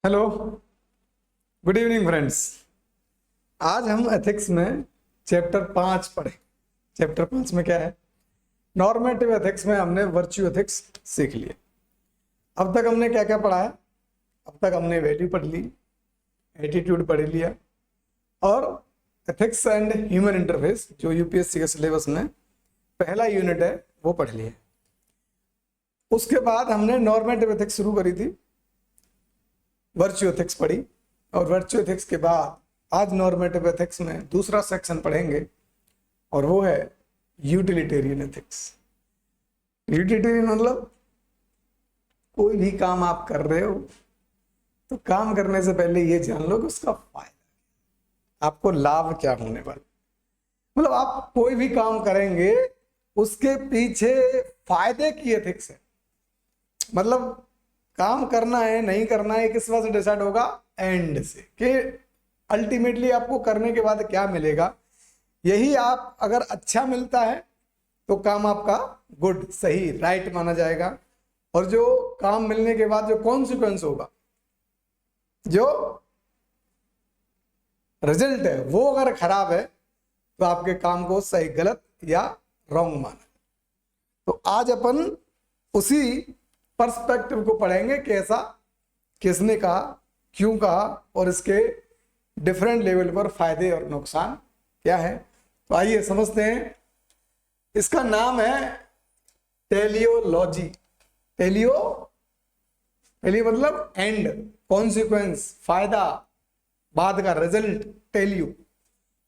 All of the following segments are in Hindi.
Hello, good evening friends. आज हम एथिक्स में चैप्टर 5 पढ़े। चैप्टर 5 में क्या है? नॉर्मेटिव एथिक्स में हमने वर्च्यू एथिक्स सीख लिए। अब तक हमने क्या क्या पढ़ा है? अब तक हमने वैल्यू पढ़ ली, एटीट्यूड पढ़ लिया और एथिक्स एंड ह्यूमन इंटरफेस जो यूपीएससी के सिलेबस में पहला यूनिट है वो पढ़ लिया। उसके बाद हमने नॉर्मेटिव एथिक्स शुरू करी थी, वर्च्यू एथिक्स पढ़ी और वर्च्यू एथिक्स के बाद आज नॉर्मेटिव एथिक्स में दूसरा सेक्शन पढ़ेंगे और वो है यूटिलिटेरियन एथिक्स। यूटिलिटेरियन मतलब कोई भी काम आप कर रहे हो तो काम करने से पहले ये जान लो कि उसका फायदा, आपको लाभ क्या होने वाला। मतलब आप कोई भी काम करेंगे उसके पीछे फायदे की एथिक्स है। मतलब काम करना है नहीं करना है किस वजह से डिसाइड होगा? एंड से, कि अल्टीमेटली आपको करने के बाद क्या मिलेगा। यही आप अगर अच्छा मिलता है तो काम आपका गुड, सही, राइट माना जाएगा। और जो काम मिलने के बाद जो कॉन्सिक्वेंस होगा, जो रिजल्ट है, वो अगर खराब है तो आपके काम को सही, गलत या रॉन्ग माना। तो आज अपन उसी पर्सपेक्टिव को पढ़ेंगे कि ऐसा किसने कहा, क्यों कहा और इसके डिफरेंट लेवल पर फायदे और नुकसान क्या है। तो आइए समझते हैं। इसका नाम है टेलियोलॉजी। टेलियो मतलब एंड, कॉन्सिक्वेंस, फायदा, बाद का रिजल्ट। टेलियो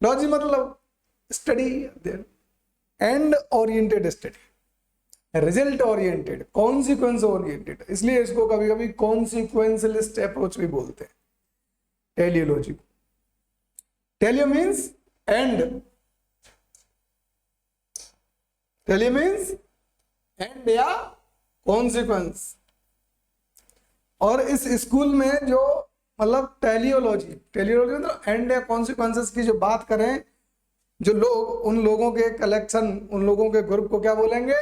लॉजी मतलब study, and oriented study, result oriented, consequence oriented. इसलिए इसको कभी कभी कॉन्सिक्वेंशलिस्ट अप्रोच भी बोलते हैं, teleology. टेलियो means and, टेलियो means and या कॉन्सिक्वेंस। और इस स्कूल में जो मतलब टेलियोलॉजी मतलब एंड या कॉन्सिक्वेंसेस की जो बात करें, जो लोग, उन लोगों के कलेक्शन, उन लोगों के ग्रुप को क्या बोलेंगे?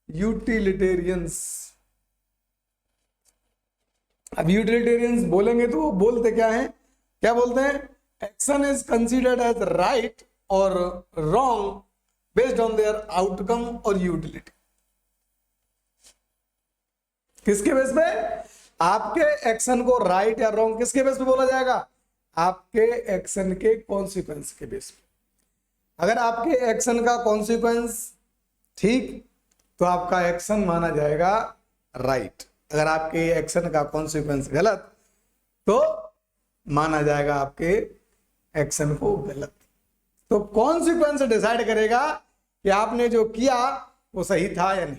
यूटिलिटेरियंस। अब यूटिलिटेरियंस बोलेंगे तो वो बोलते क्या है? क्या बोलते हैं? Action is considered as right और wrong based on their outcome और यूटिलिटी। किसके बेस पे? आपके एक्शन को राइट या रॉन्ग किसके बेस पे बोला जाएगा? आपके एक्शन के कॉन्सिक्वेंस के बेस पे। अगर आपके एक्शन का कॉन्सिक्वेंस ठीक तो आपका एक्शन माना जाएगा राइट। अगर आपके एक्शन का कॉन्सिक्वेंस गलत तो माना जाएगा आपके एक्शन को गलत। तो कॉन्सिक्वेंस डिसाइड करेगा कि आपने जो किया वो सही था या नहीं।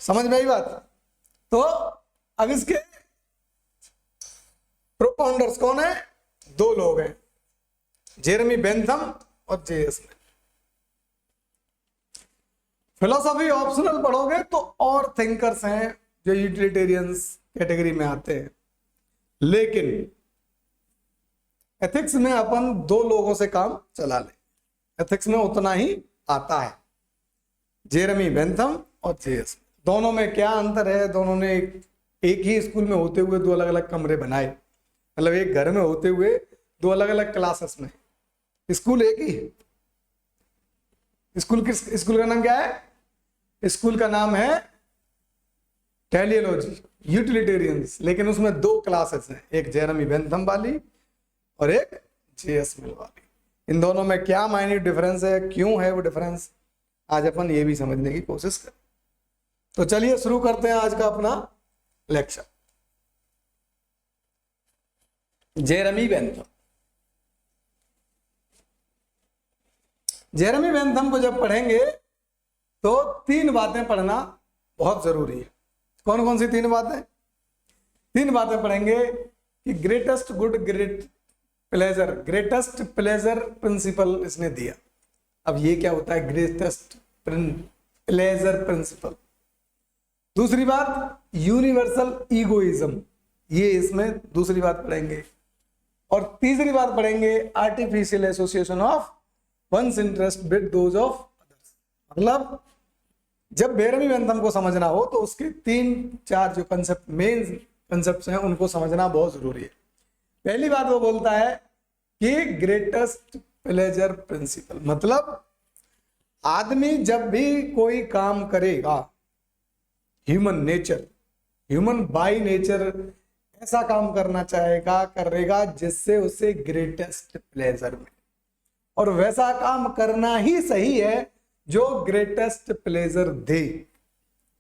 समझ में आई बात? तो अब इसके प्रोपाउंडर्स कौन है? दो लोग हैं, जेरेमी बेंथम और जे.एस. मिल। फिलोसॉफी ऑप्शनल पढ़ोगे तो और थिंकर्स हैं जो यूटिलिटेरियंस कैटेगरी में आते हैं, लेकिन एथिक्स में अपन दो लोगों से काम चला ले। एथिक्स में उतना ही आता है, जेरेमी बेंथम और जे.एस. दोनों में क्या अंतर है? दोनों ने एक ही स्कूल में होते हुए दो अलग अलग कमरे बनाए। मतलब एक घर में होते हुए दो अलग अलग क्लासेस में। स्कूल एक ही है। स्कूल का नाम क्या है? स्कूल का नाम है टेलियोलॉजी, यूटिलिटेरियंस। लेकिन उसमें दो क्लासेस हैं, एक जेरेमी बेंथम वाली और एक जे.एस. मिल वाली। इन दोनों में क्या माइन्यूट डिफरेंस है, क्यों है वो डिफरेंस, आज अपन ये भी समझने की कोशिश करें। तो चलिए शुरू करते हैं आज का अपना lecture. Jeremy Bentham. Jeremy Bentham को जब पढ़ेंगे तो तीन बातें पढ़ना बहुत जरूरी है। कौन कौन सी तीन बातें? तीन बातें पढ़ेंगे कि greatest good, greatest pleasure principal इसने दिया। अब ये क्या होता है ग्रेटेस्ट प्लेजर प्रिंसिपल? दूसरी बात यूनिवर्सल ईगोइज्म, ये इसमें दूसरी बात पढ़ेंगे। और तीसरी बात पढ़ेंगे artificial association of one's interest with those of others. मतलब जब बेरमी बेंथम को समझना हो तो उसके 3-4 जो कंसेप्ट, मेन कंसेप्ट हैं, उनको समझना बहुत जरूरी है। पहली बात वो बोलता है कि ग्रेटेस्ट प्लेजर प्रिंसिपल, मतलब आदमी जब भी कोई काम करेगा, ह्यूमन बाय नेचर ऐसा काम करना चाहेगा, करेगा जिससे उसे ग्रेटेस्ट प्लेजर मिले, और वैसा काम करना ही सही है जो ग्रेटेस्ट प्लेजर दे।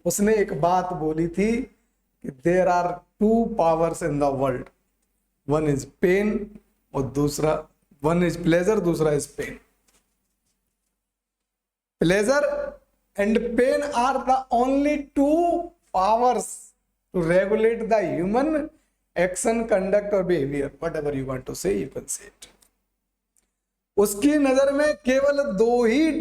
उसने एक बात बोली थी कि there are 2 powers in the world, one is pain और दूसरा, वन इज प्लेजर, दूसरा is pain. Pleasure and pain are the only 2 powers to regulate the human action, conduct और behaviour, whatever you want to say, you can say it. उसकी नजर में केवल 2 ही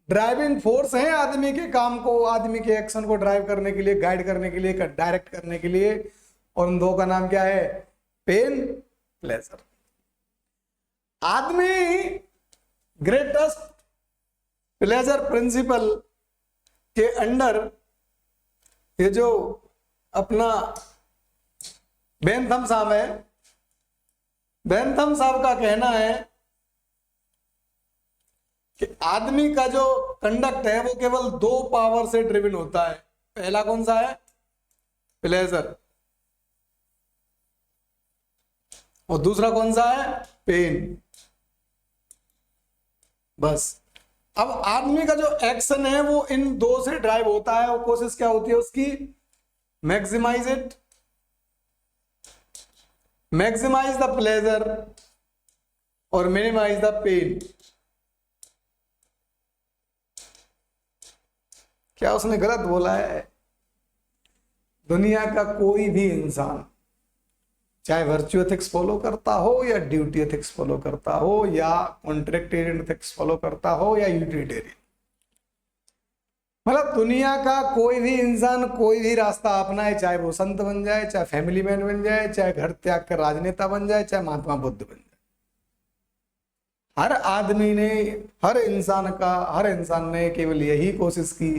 ड्राइविंग फोर्स हैं आदमी के काम को, आदमी के एक्शन को ड्राइव करने के लिए, गाइड करने के लिए, डायरेक्ट करने के लिए, और उन 2 का नाम क्या है? Pain, pleasure. आदमी ग्रेटेस्ट प्लेजर प्रिंसिपल के अंडर, ये जो अपना बेंथम साहब है, बेंथम साहब का कहना है कि आदमी का जो कंडक्ट है वो केवल 2 पावर से ड्रिवन होता है। पहला कौन सा है? प्लेजर, और दूसरा कौन सा है? पेन। बस। अब आदमी का जो एक्शन है वो इन 2 से ड्राइव होता है, और कोशिश क्या होती है उसकी? Maximise it, maximise the pleasure और मिनिमाइज द पेन। क्या उसने गलत बोला है? दुनिया का कोई भी इंसान, चाहे वर्च्यू एथिक्स फॉलो करता हो या ड्यूटी एथिक्स फॉलो करता हो या कॉन्ट्रैक्टेरियन एथिक्स फॉलो करता हो या यूटिलिटेरियन, मतलब दुनिया का कोई भी इंसान कोई भी रास्ता अपनाए, चाहे वो संत बन जाए, चाहे फैमिली मैन बन जाए, चाहे घर त्याग कर राजनेता बन जाए, चाहे महात्मा बुद्ध बन जाए, हर आदमी ने, हर इंसान ने केवल यही कोशिश की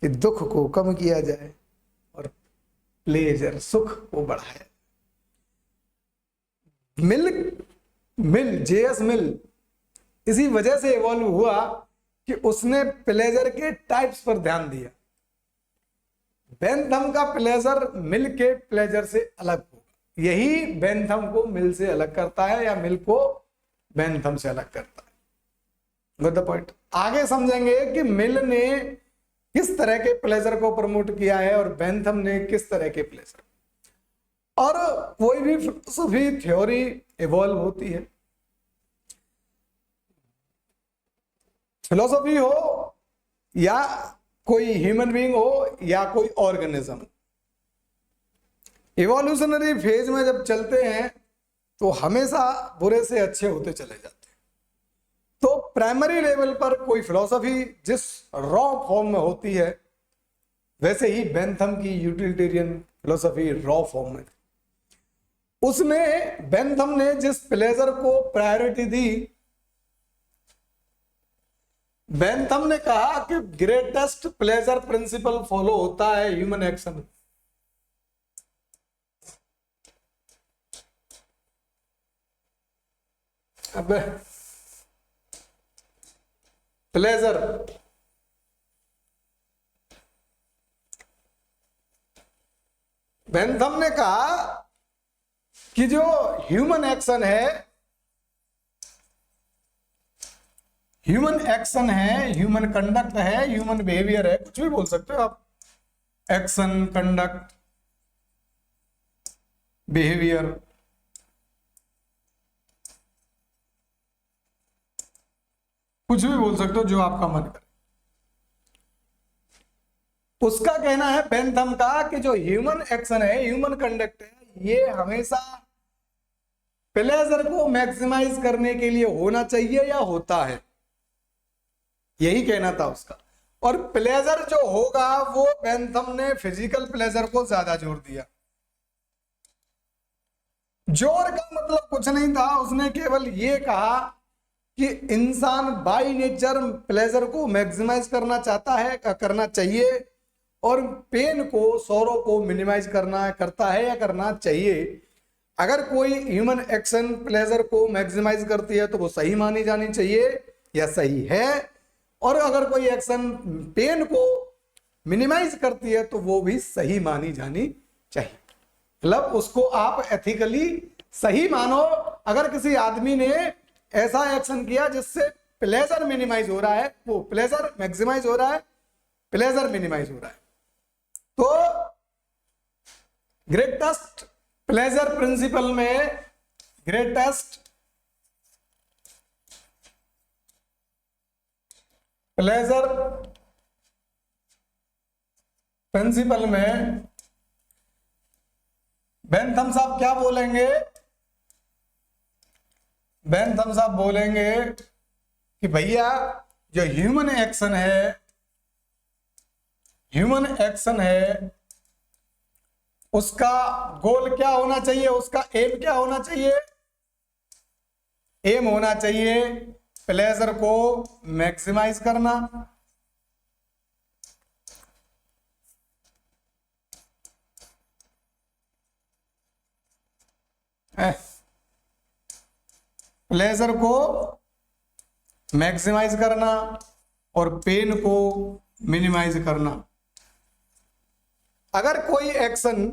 कि दुख को कम किया जाए और प्लेजर, सुख को बढ़ाया। जेएस मिल इसी वजह से इवॉल्व हुआ कि उसने प्लेजर के टाइप्स पर ध्यान दिया। बेंथम का प्लेजर मिल के प्लेजर से अलग होगा, यही बेंथम को मिल से अलग करता है या मिल को बेंथम से अलग करता है। Got the point? आगे समझेंगे कि मिल ने किस तरह के प्लेजर को प्रमोट किया है और बेंथम ने किस तरह के प्लेजर। और कोई भी फिलोसफी थ्योरी इवॉल्व होती है, फिलोसफी हो या कोई ह्यूमन बीइंग हो या कोई ऑर्गेनिज्म, इवोल्यूशनरी फेज में जब चलते हैं तो हमेशा बुरे से अच्छे होते चले जाते हैं। तो प्राइमरी लेवल पर कोई फिलोसफी जिस रॉ फॉर्म में होती है, वैसे ही बेंथम की यूटिलिटेरियन फिलोसफी रॉ फॉर्म में थी। उसमें बेंथम ने जिस प्लेजर को प्रायोरिटी दी, बेंथम ने कहा कि ग्रेटेस्ट प्लेजर प्रिंसिपल फॉलो होता है ह्यूमन एक्शन। अब प्लेजर, बेंथम ने कहा कि जो ह्यूमन एक्शन है, ह्यूमन कंडक्ट है, ह्यूमन बिहेवियर है, कुछ भी बोल सकते हो आप, एक्शन, कंडक्ट, बिहेवियर, कुछ भी बोल सकते हो जो आपका मन करे। उसका कहना है बेंथम का कि जो ह्यूमन एक्शन है, ह्यूमन कंडक्ट है, ये हमेशा प्लेजर को मैक्सिमाइज करने के लिए होना चाहिए या होता है, यही कहना था उसका। और प्लेजर जो होगा वो बेंथम ने फिजिकल प्लेजर को ज्यादा जोर दिया। जोर का मतलब कुछ नहीं था, उसने केवल ये कहा कि इंसान बाय नेचर प्लेजर को मैक्सिमाइज करना चाहता है, करना चाहिए, और पेन को, सौरों को मिनिमाइज करता है या करना चाहिए। अगर कोई ह्यूमन एक्शन प्लेजर को मैक्सिमाइज करती है तो वो सही मानी जानी चाहिए या सही है, और अगर कोई एक्शन पेन को मिनिमाइज करती है तो वो भी सही मानी जानी चाहिए। मतलब उसको आप एथिकली सही मानो। अगर किसी आदमी ने ऐसा एक्शन किया जिससे प्लेजर मिनिमाइज हो रहा है, वो प्लेजर मैक्सिमाइज हो रहा है, प्लेजर मिनिमाइज हो रहा है, तो ग्रेटेस्ट प्लेजर प्रिंसिपल में, ग्रेटेस्ट प्लेजर प्रिंसिपल में बेंथम साहब क्या बोलेंगे? बेंथम साहब बोलेंगे कि भैया जो ह्यूमन एक्शन है उसका गोल क्या होना चाहिए, उसका एम क्या होना चाहिए? एम होना चाहिए प्लेजर को मैक्सिमाइज करना, प्लेजर को मैक्सिमाइज करना और पेन को मिनिमाइज करना। अगर कोई एक्शन,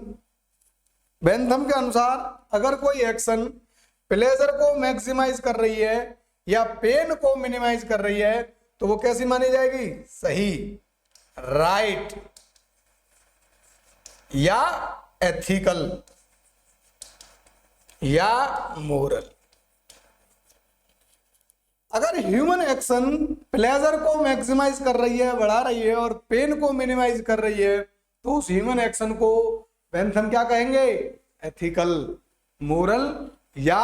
बेंथम के अनुसार, अगर कोई एक्शन प्लेजर को मैक्सिमाइज कर रही है या पेन को मिनिमाइज कर रही है तो वो कैसी मानी जाएगी? सही, राइट या एथिकल या मोरल। अगर ह्यूमन एक्शन प्लेजर को मैक्सिमाइज कर रही है, बढ़ा रही है, और पेन को मिनिमाइज कर रही है तो उस ह्यूमन एक्शन को बेंथम क्या कहेंगे? एथिकल, मोरल या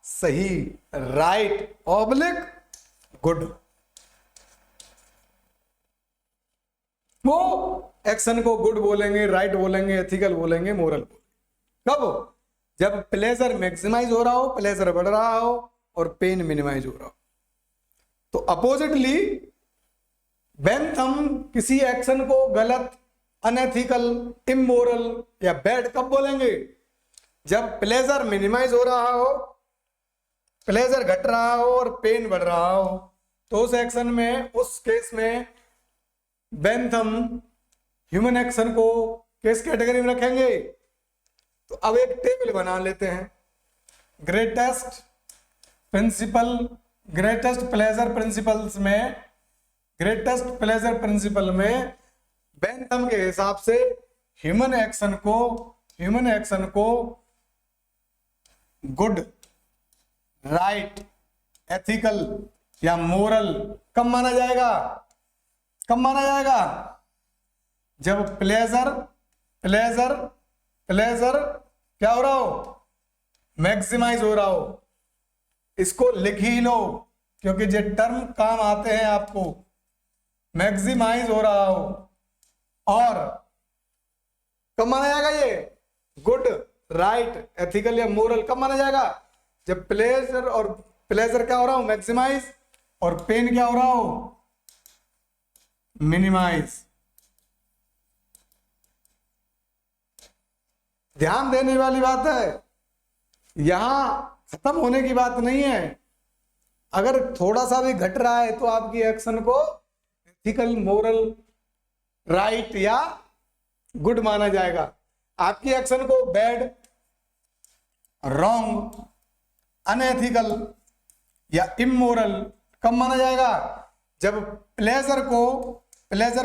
सही, राइट ऑब्लिक गुड। वो एक्शन को गुड बोलेंगे, राइट बोलेंगे, एथिकल बोलेंगे, मोरल बोलेंगे। कब? जब प्लेजर मैक्सिमाइज हो रहा हो, प्लेजर बढ़ रहा हो और पेन मिनिमाइज हो रहा हो। तो अपोजिटली बेंथम किसी एक्शन को गलत, अनएथिकल, इमोरल या बैड कब बोलेंगे? जब प्लेजर मिनिमाइज हो रहा हो, प्लेजर घट रहा हो और पेन बढ़ रहा हो, तो उस एक्शन में, उस केस में बेंथम ह्यूमन एक्शन को किस कैटेगरी में रखेंगे? तो अब एक टेबल बना लेते हैं। Greatest principle, greatest pleasure principles में, ग्रेटेस्ट प्लेजर प्रिंसिपल में बेंथम के हिसाब से ह्यूमन एक्शन को गुड, राइट, एथिकल या मोरल कब माना जाएगा? कब माना जाएगा? जब प्लेजर क्या हो रहा हो? मैक्सिमाइज हो रहा हो। इसको लिख ही लो क्योंकि ये टर्म काम आते हैं आपको। मैक्सिमाइज हो रहा हो और कब माना जाएगा ये? गुड, राइट, एथिकल या मोरल कब माना जाएगा? जब प्लेजर क्या हो रहा हो? मैक्सिमाइज, और पेन क्या हो रहा हो? मिनिमाइज। ध्यान देने वाली बात है, यहां खत्म होने की बात नहीं है। अगर थोड़ा सा भी घट रहा है तो आपकी एक्शन को एथिकल, मोरल, राइट या गुड माना जाएगा। आपकी एक्शन को बैड, रॉन्ग, अनएथिकल या इमोरल कब माना जाएगा? जब प्लेजर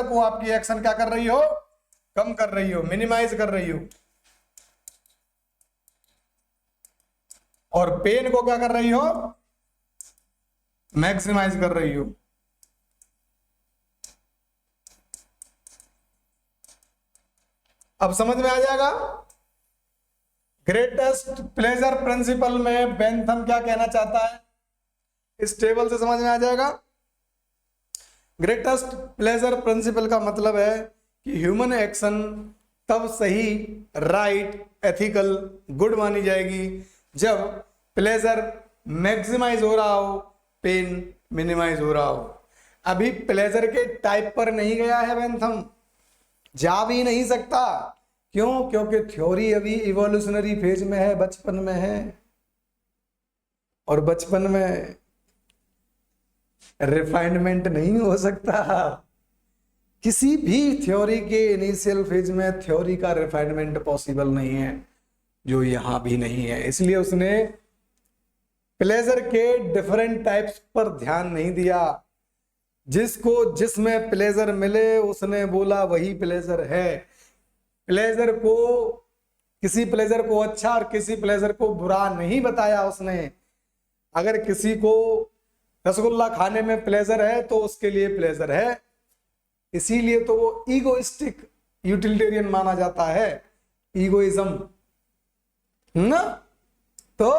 को आपकी एक्शन क्या कर रही हो? कम कर रही हो, मिनिमाइज कर रही हो, और पेन को क्या कर रही हो? मैक्सिमाइज कर रही हो। अब समझ में आ जाएगा। ग्रेटेस्ट प्लेजर प्रिंसिपल में बेंथम क्या कहना चाहता है, इस टेबल से समझ में आ जाएगा। ग्रेटेस्ट प्लेजर प्रिंसिपल का मतलब है कि ह्यूमन एक्शन तब सही, राइट, एथिकल, गुड मानी जाएगी जब प्लेजर मैक्सिमाइज हो रहा हो, पेन मिनिमाइज हो रहा हो। अभी प्लेजर के टाइप पर नहीं गया है बेंथम, जा भी नहीं सकता। क्यों? क्योंकि थ्योरी अभी इवोल्यूशनरी फेज में है, बचपन में है, और बचपन में रिफाइनमेंट नहीं हो सकता। किसी भी थ्योरी के इनिशियल फेज में थ्योरी का रिफाइनमेंट पॉसिबल नहीं है, जो यहां भी नहीं है। इसलिए उसने प्लेजर के डिफरेंट टाइप्स पर ध्यान नहीं दिया। जिसको जिसमें प्लेजर मिले उसने बोला वही प्लेजर है। प्लेजर को, किसी प्लेजर को अच्छा और किसी प्लेजर को बुरा नहीं बताया उसने। अगर किसी को रसगुल्ला खाने में प्लेजर है तो उसके लिए प्लेजर है, इसीलिए तो वो ईगोइस्टिक यूटिलिटेरियन माना जाता है, ईगोइज्म ना। तो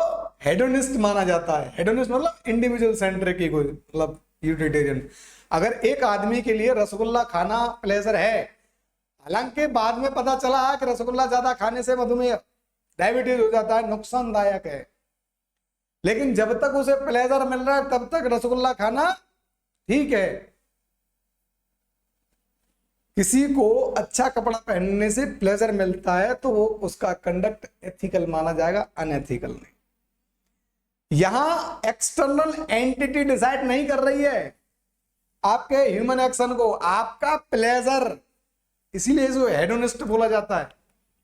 हेडोनिस्ट माना जाता है। हेडोनिस्ट मतलब इंडिविजुअल सेंट्रिक ईगो, मतलब यूटिलिटेरियन। अगर एक आदमी के लिए रसगुल्ला खाना प्लेजर है, हालांकि बाद में पता चला है कि रसगुल्ला ज्यादा खाने से मधुमेह, डायबिटीज हो जाता है, नुकसानदायक है, लेकिन जब तक उसे प्लेजर मिल रहा है तब तक रसगुल्ला खाना ठीक है। किसी को अच्छा कपड़ा पहनने से प्लेजर मिलता है तो वो उसका कंडक्ट एथिकल माना जाएगा, अनएथिकल नहीं। यहां एक्सटर्नल एंटिटी डिसाइड नहीं कर रही है आपके ह्यूमन एक्शन को, आपका प्लेजर। इसीलिए जो हेडोनिस्ट बोला जाता है,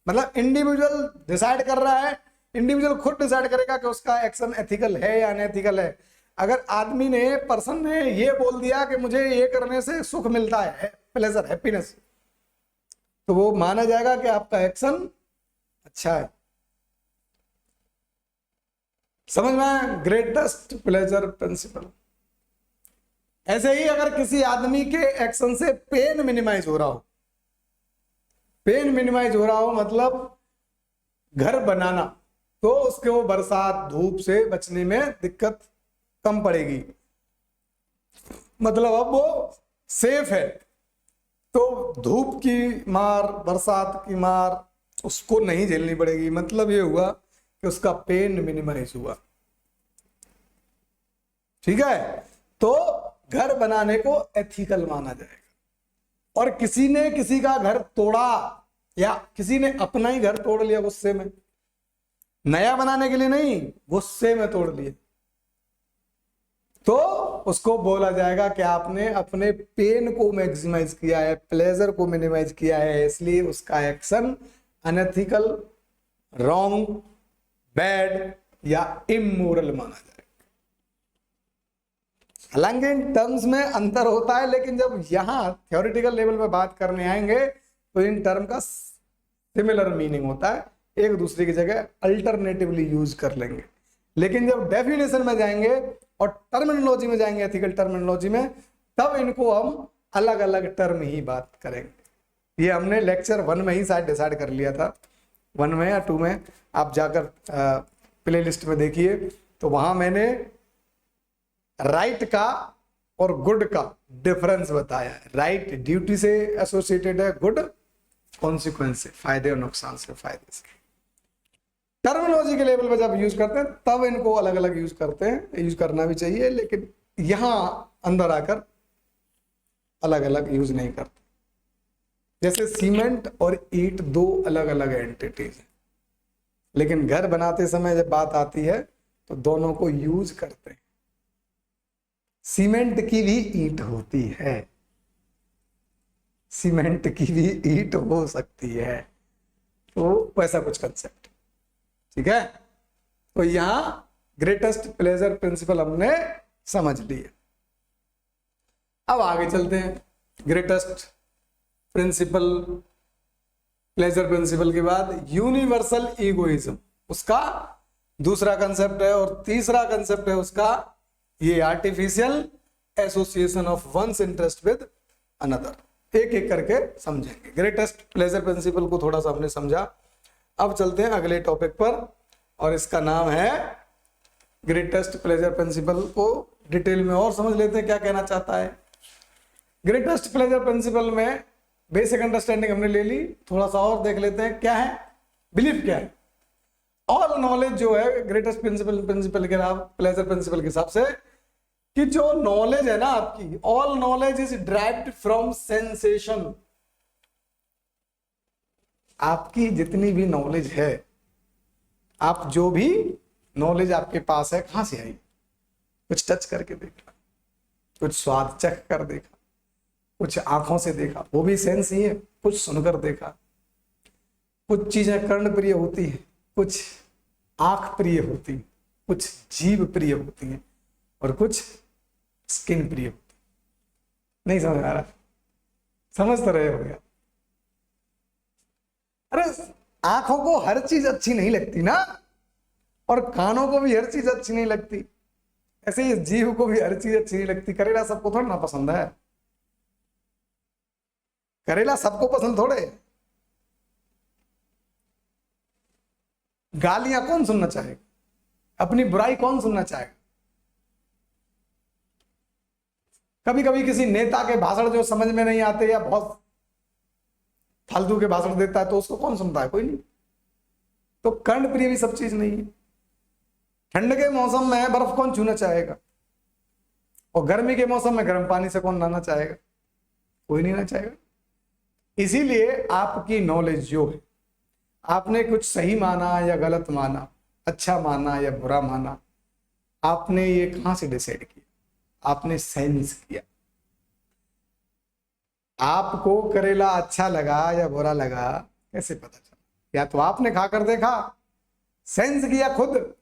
मतलब इंडिविजुअल डिसाइड कर रहा है, इंडिविजुअल खुद डिसाइड करेगा कि उसका एक्शन एथिकल है या अनएथिकल है। अगर आदमी ने, पर्सन ने ये बोल दिया कि मुझे ये करने से सुख मिलता है, प्लेजर, हैप्पीनेस, तो वो माना जाएगा कि आपका एक्शन अच्छा है। समझ में? Greatest pleasure principal. ऐसे ही अगर किसी आदमी के एक्शन से पेन मिनिमाइज हो रहा हो, पेन मिनिमाइज हो रहा हो मतलब घर बनाना, तो उसके वो बरसात धूप से बचने में दिक्कत कम पड़ेगी, मतलब अब वो सेफ है। तो धूप की मार, बरसात की मार उसको नहीं झेलनी पड़ेगी। मतलब ये हुआ कि उसका पेन मिनिमाइज हुआ। ठीक है? तो घर बनाने को एथिकल माना जाएगा। और किसी ने किसी का घर तोड़ा, या किसी ने अपना ही घर तोड़ लिया गुस्से में, नया बनाने के लिए नहीं, गुस्से में तोड़ लिया, तो उसको बोला जाएगा कि आपने अपने पेन को मैक्सिमाइज किया है, प्लेजर को मिनिमाइज किया है, इसलिए उसका एक्शन अनएथिकल, रॉन्ग, बैड या इमोरल माना जाएगा। हालांकि इन टर्म्स में अंतर होता है, लेकिन जब यहां थ्योरेटिकल लेवल पे बात करने आएंगे तो इन टर्म का सिमिलर मीनिंग होता है, एक दूसरे की जगह अल्टरनेटिवली यूज कर लेंगे। लेकिन जब डेफिनेशन में जाएंगे और टर्मिनोलॉजी में जाएंगे, एथिकल टर्मिनोलॉजी में, तब इनको हम अलग अलग टर्म ही बात करेंगे। ये हमने लेक्चर 1 में ही शायद डिसाइड कर लिया था, 1 में या 2 में, आप जाकर प्ले लिस्ट में देखिए, तो वहां मैंने राइट का और गुड का डिफरेंस बताया है। राइट ड्यूटी से एसोसिएटेड है, गुड कॉन्सिक्वेंस से, फायदे और नुकसान से, फायदे से। टर्मिनोलॉजी के लेवल पर जब यूज करते हैं तब इनको अलग अलग यूज करते हैं, यूज करना भी चाहिए, लेकिन यहां अंदर आकर अलग अलग यूज नहीं करते। जैसे सीमेंट और ईंट दो अलग अलग एंटिटीज हैं, लेकिन घर बनाते समय जब बात आती है तो दोनों को यूज करते हैं। सीमेंट की भी ईंट होती है, सीमेंट की भी ईंट हो सकती है, तो वैसा कुछ कंसेप्ट। ठीक है? तो यहां ग्रेटेस्ट प्लेजर प्रिंसिपल हमने समझ लिया। अब आगे चलते हैं। ग्रेटेस्ट प्रिंसिपल, प्लेजर प्रिंसिपल के बाद यूनिवर्सल ईगोइज्म उसका दूसरा कंसेप्ट है, और तीसरा कंसेप्ट है उसका ये artificial association of one's interest with another. एक एक करके समझेंगे। ग्रेटेस्ट प्लेजर प्रिंसिपल को थोड़ा सा हमने समझा, अब चलते हैं अगले टॉपिक पर, और इसका नाम है ग्रेटेस्ट प्लेजर प्रिंसिपल को डिटेल में और समझ लेते हैं क्या कहना चाहता है। ग्रेटेस्ट प्लेजर प्रिंसिपल में बेसिक अंडरस्टैंडिंग हमने ले ली, थोड़ा सा और देख लेते हैं क्या है, बिलीफ क्या है। ऑल नॉलेज जो है ग्रेटेस्ट प्रिंसिपल के प्लेजर प्रिंसिपल के हिसाब से कि जो नॉलेज है ना आपकी, all knowledge is derived from sensation. आपकी जितनी भी नॉलेज है, आप जो भी नॉलेज आपके पास है, कहां से आई? कुछ टच करके देखा, कुछ स्वाद चख कर देखा, कुछ आंखों से देखा, वो भी सेंस ही है। कुछ सुनकर देखा, कुछ चीजें कर्ण प्रिय होती है, कुछ आंख प्रिय होती है, कुछ जीभ प्रिय होती है, और कुछ स्किन प्रिय होती है। नहीं समझ आ रहा? समझ तो रहे हो? अरे आंखों को हर चीज अच्छी नहीं लगती ना, और कानों को भी हर चीज अच्छी नहीं लगती, ऐसे ही जीभ को भी हर चीज अच्छी नहीं लगती। करेला सबको थोड़ा ना पसंद है, करेला सबको पसंद थोड़े। गालियां कौन सुनना चाहेगा? अपनी बुराई कौन सुनना चाहेगा? कभी कभी किसी नेता के भाषण जो समझ में नहीं आते या बहुत फालतू के भाषण देता है, तो उसको कौन सुनता है? कोई नहीं। तो कर्ण प्रिय भी सब चीज नहीं है। ठंड के मौसम में बर्फ कौन छूना चाहेगा, और गर्मी के मौसम में गर्म पानी से कौन नहाना चाहेगा? कोई नहीं ना चाहेगा। इसीलिए आपकी नॉलेज जो है, आपने कुछ सही माना या गलत माना, अच्छा माना या बुरा माना, आपने ये कहां से डिसाइड किया? आपने सेंस किया। आपको करेला अच्छा लगा या बुरा लगा, कैसे पता चला? या तो आपने खाकर देखा, सेंस किया खुद,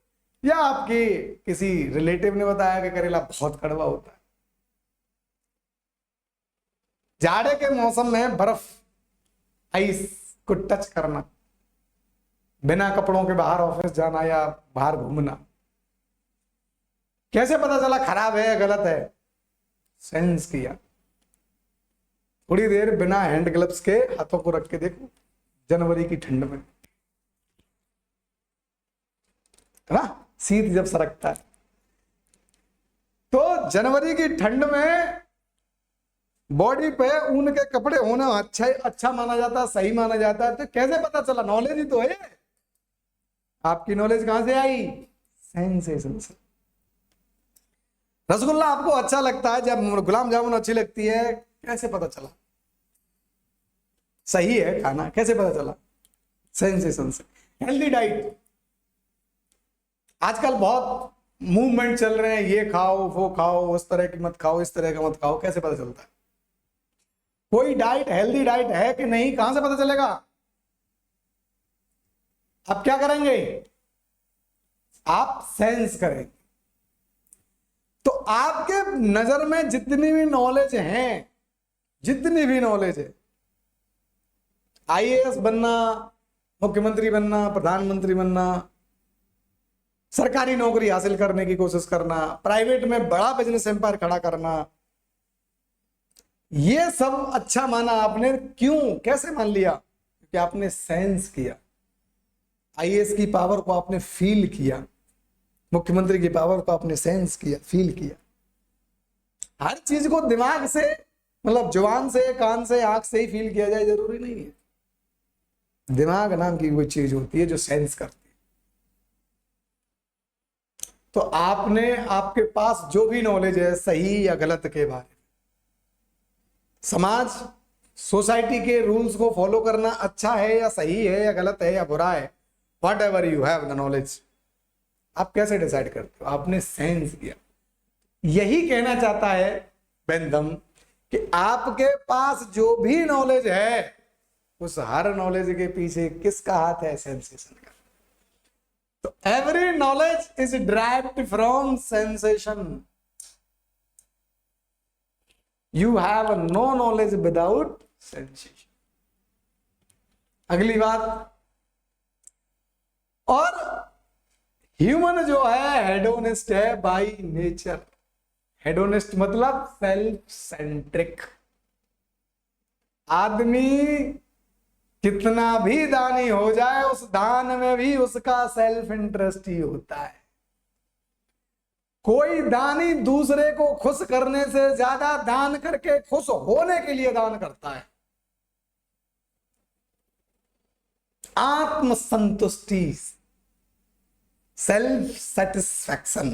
या आपके किसी रिलेटिव ने बताया कि करेला बहुत कड़वा होता है। जाड़े के मौसम में बर्फ, आइस को टच करना, बिना कपड़ों के बाहर ऑफिस जाना या बाहर घूमना, कैसे पता चला खराब है या गलत है? सेंस किया। थोड़ी देर बिना हैंड ग्लव्स के हाथों को रख के देखो, जनवरी की ठंड में, है ना, शीत जब सरकता है, तो जनवरी की ठंड में बॉडी पे ऊन के कपड़े होना अच्छा माना जाता है, सही माना जाता है। तो कैसे पता चला? नॉलेज ही तो है। आपकी नॉलेज कहां से आई? सेंसेशन से। रसगुल्ला आपको अच्छा लगता है, जब गुलाब जामुन अच्छी लगती है, कैसे पता चला? सही है खाना, कैसे पता चला? सेंसेशन से। हेल्दी डाइट, आजकल बहुत मूवमेंट चल रहे हैं, ये खाओ वो खाओ, उस तरह की मत खाओ, इस तरह का मत खाओ, कैसे पता चलता है? कोई डाइट हेल्दी डाइट है कि नहीं, कहां से पता चलेगा? आप क्या करेंगे? आप सेंस करेंगे। तो आपके नजर में जितनी भी नॉलेज है, जितनी भी नॉलेज है, आईएएस बनना, मुख्यमंत्री बनना, प्रधानमंत्री बनना, सरकारी नौकरी हासिल करने की कोशिश करना, प्राइवेट में बड़ा बिजनेस एम्पायर खड़ा करना, ये सब अच्छा माना आपने। क्यों, कैसे मान लिया? क्योंकि आपने सेंस किया। आईएएस की पावर को आपने फील किया, मुख्यमंत्री की पावर को आपने सेंस किया, फील किया। हर चीज को दिमाग से, मतलब जुबान से, कान से, आंख से ही फील किया जाए जरूरी नहीं है। दिमाग नाम की कोई चीज होती है जो सेंस करती है। तो आपने, आपके पास जो भी नॉलेज है सही या गलत के बारे में, समाज, सोसाइटी के रूल्स को फॉलो करना अच्छा है या सही है या गलत है या बुरा है, what ever you have the knowledge, आप कैसे डिसाइड करते हो? आपने सेंस किया। यही कहना चाहता है बेंथम कि आपके पास जो भी नॉलेज है, उस हर नॉलेज के पीछे किसका हाथ है? सेंसेशन का। तो every knowledge is derived from sensation. You have no knowledge without sensation. अगली बात, और ह्यूमन जो है हेडोनिस्ट है बाय नेचर। हेडोनिस्ट मतलब सेल्फ सेंट्रिक। आदमी कितना भी दानी हो जाए, उस दान में भी उसका सेल्फ इंटरेस्ट ही होता है। कोई दानी दूसरे को खुश करने से ज्यादा दान करके खुश होने के लिए दान करता है। आत्मसंतुष्टि, सेल्फ सेटिस्फैक्शन,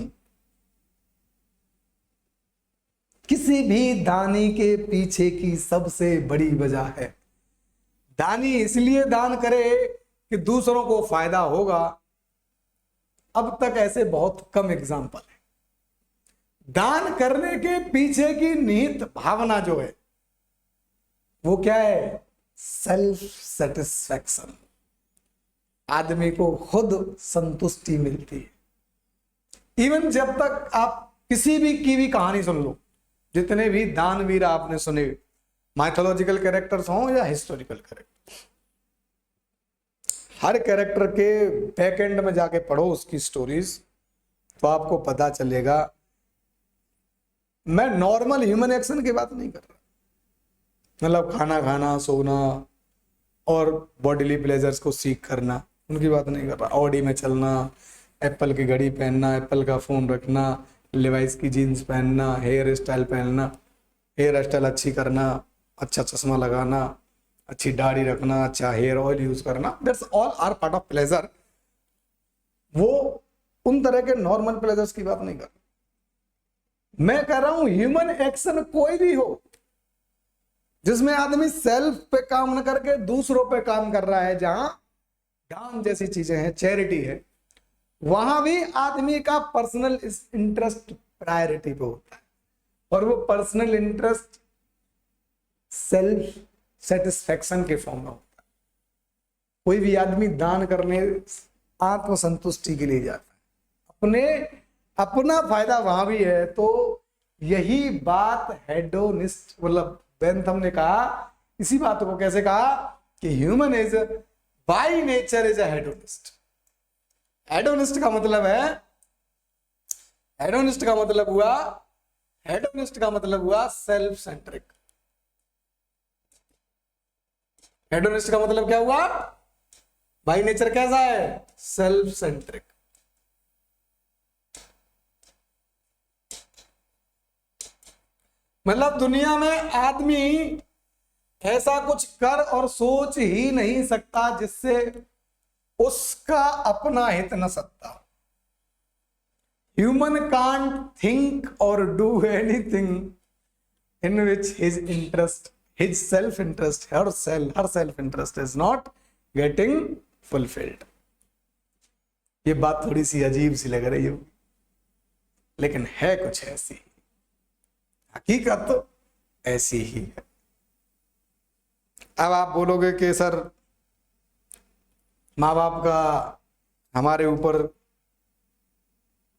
किसी भी दानी के पीछे की सबसे बड़ी वजह है। दानी इसलिए दान करे कि दूसरों को फायदा होगा। अब तक ऐसे बहुत कम एग्जाम्पल है। दान करने के पीछे की निहित भावना जो है वो क्या है? Self satisfaction. आदमी को खुद संतुष्टि मिलती है। इवन जब तक आप किसी भी की भी कहानी सुन लो, जितने भी दानवीर आपने सुने, माइथोलॉजिकल कैरेक्टर्स हों या हिस्टोरिकल कैरेक्टर, हर कैरेक्टर के बैक एंड में जाके पढ़ो उसकी स्टोरीज, तो आपको पता चलेगा। मैं नॉर्मल ह्यूमन एक्शन की बात नहीं कर रहा, मतलब खाना खाना, सोना और बॉडीली प्लेजर्स को सीख करना, उनकी बात नहीं कर रहा। ऑडी में चलना, एप्पल की घड़ी पहनना, एप्पल का फोन रखना, लिवाइस की जीन्स पहनना, हेयर स्टाइल पहनना, हेयर स्टाइल अच्छी करना, अच्छा चश्मा लगाना, अच्छी दाढ़ी रखना, अच्छा हेयर ऑयल यूज करना, that's all are part of pleasure. वो उन तरह के नॉर्मल प्लेजर्स की बात नहीं कर रहा। मैं कह रहा हूं ह्यूमन एक्शन कोई भी हो जिसमें आदमी सेल्फ पे काम न करके दूसरों पे काम कर रहा है, जहां दान जैसी चीजें हैं, चैरिटी है, वहां भी आदमी का पर्सनल इंटरेस्ट प्रायोरिटी पे होता है। और वो पर्सनल इंटरेस्ट सेल्फ सेटिस्फैक्शन के फॉर्म में होता है। कोई भी आदमी दान करने आत्मसंतुष्टि के लिए जाता है, अपना फायदा वहां भी है। तो यही बात हेडोनिस्ट, मतलब बेंथम ने कहा इसी बात को। कैसे कहा? कि human is by nature is a hedonist. Hedonist का मतलब है, हेडोनिस्ट का मतलब हुआ सेल्फ सेंट्रिक। हेडोनिस्ट का मतलब क्या हुआ? बाय नेचर कैसा है? Self centric. मतलब दुनिया में आदमी ऐसा कुछ कर और सोच ही नहीं सकता जिससे उसका अपना हित न सकता। ह्यूमन कांट थिंक और do anything in which his interest, his self interest, her self interest is not getting fulfilled. ये बात थोड़ी सी अजीब सी लग रही हो, लेकिन है कुछ ऐसी, हकीकत तो ऐसी ही है। अब आप बोलोगे कि सर माँ बाप का हमारे ऊपर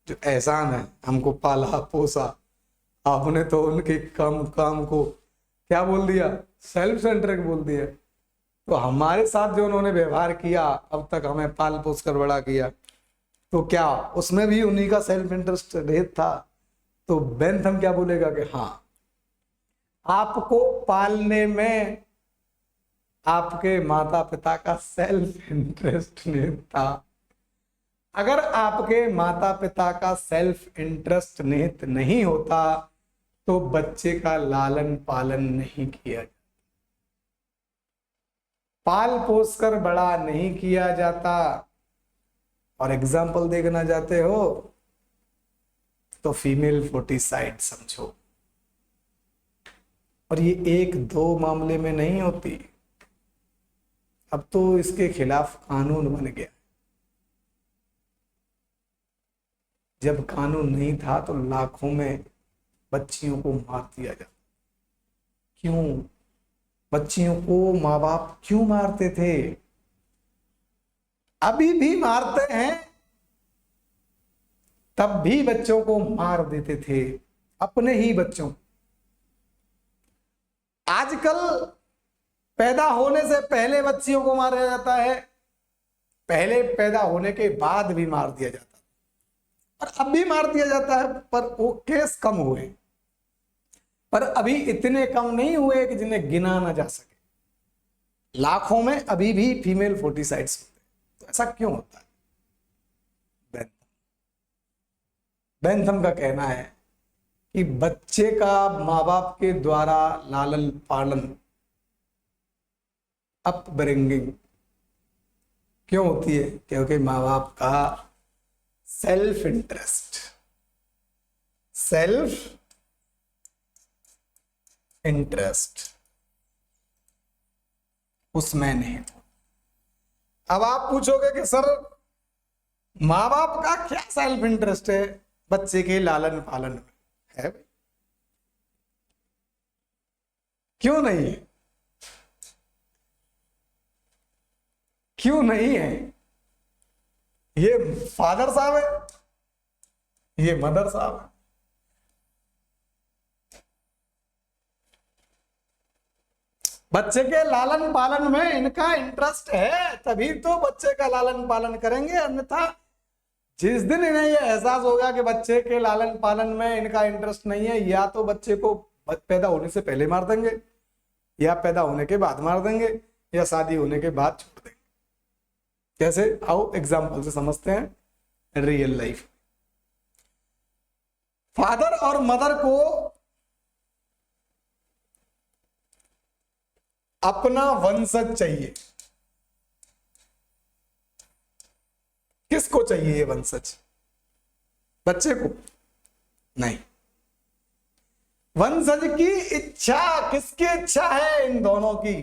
जो एहसान है, हमको पाला पोसा, आपने तो उनके काम को क्या बोल दिया? सेल्फ सेंट्रिक बोल दिया। तो हमारे साथ जो उन्होंने व्यवहार किया, अब तक हमें पाल पोस कर बड़ा किया, तो क्या उसमें भी उन्हीं का सेल्फ इंटरेस्ट निहित था? तो बेंथम क्या बोलेगा कि हाँ, आपको पालने में आपके माता पिता का सेल्फ इंटरेस्ट निहित था। अगर आपके माता पिता का सेल्फ इंटरेस्ट निहित नहीं होता तो बच्चे का लालन पालन नहीं किया, पाल पोस कर बड़ा नहीं किया जाता। और एग्जाम्पल देखना चाहते हो तो फीमेल फोर्टिसाइड समझो। और ये एक दो मामले में नहीं होती, अब तो इसके खिलाफ कानून बन गया। जब कानून नहीं था तो लाखों में बच्चियों को मार दिया जाता। क्यों? बच्चियों को माँ बाप क्यों मारते थे? अभी भी मारते हैं, तब भी बच्चों को मार देते थे, अपने ही बच्चों। आजकल पैदा होने से पहले बच्चियों को मारा जाता है, पहले पैदा होने के बाद भी मार दिया जाता है, और अब भी मार दिया जाता है, पर वो केस कम हुए। पर अभी इतने कम नहीं हुए कि जिन्हें गिना ना जा सके। लाखों में अभी भी फीमेल फोर्टिसाइड्स होते हैं। तो ऐसा क्यों होता है? बेंथम का कहना है कि बच्चे का माँ बाप के द्वारा लालन पालन, अपब्रिंगिंग क्यों होती है? क्योंकि माँ बाप का सेल्फ इंटरेस्ट, सेल्फ इंटरेस्ट उसमें नहीं। अब आप पूछोगे कि सर माँ बाप का क्या सेल्फ इंटरेस्ट है बच्चे के लालन पालन में? है भाई, क्यों नहीं है? क्यों नहीं है? ये फादर साहब है, ये मदर साहब है। बच्चे के लालन पालन में इनका इंटरेस्ट है, तभी तो बच्चे का लालन पालन करेंगे, अन्यथा जिस दिन इन्हें ये एहसास होगा कि बच्चे के लालन पालन में इनका इंटरेस्ट नहीं है, या तो बच्चे को पैदा होने से पहले मार देंगे, या पैदा होने के बाद मार देंगे, या शादी होने के बाद छोड़ देंगे। कैसे? आओ एग्जाम्पल से समझते हैं रियल लाइफ। फादर और मदर को अपना वंशज चाहिए। किसको चाहिए ये वंशज? बच्चे को नहीं। वंशज की इच्छा, किसकी इच्छा है? इन दोनों की।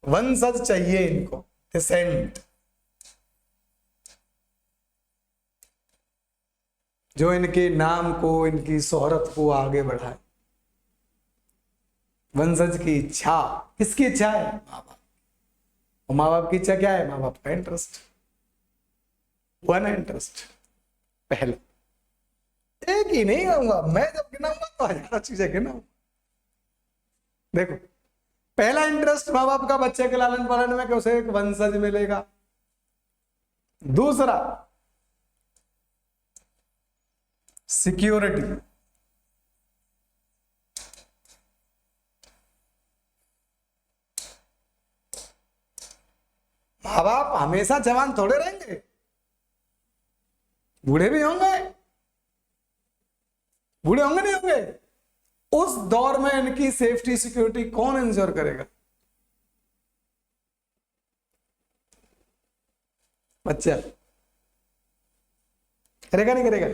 वंशज चाहिए इनको, डिसेंट, जो इनके नाम को, इनकी शोहरत को आगे बढ़ाए। वंशज की इच्छा, किसकी इच्छा है? माँ बाप। और माँ बाप की इच्छा क्या है? माँ बाप का इंटरेस्ट। हुआ ना इंटरेस्ट? पहला एक ही नहीं कहूंगा मैं, जब गिनाऊंगा तो हजारों चीजें गिनाऊंगा। देखो, पहला इंटरेस्ट माँ बाप का बच्चे के लालन पालन में कि उसे एक वंशज मिलेगा। दूसरा, सिक्योरिटी। माँ बाप हमेशा जवान थोड़े रहेंगे, बूढ़े भी होंगे। बूढ़े होंगे नहीं होंगे? उस दौर में इनकी सेफ्टी सिक्योरिटी कौन इंश्योर करेगा? बच्चा करेगा नहीं करेगा?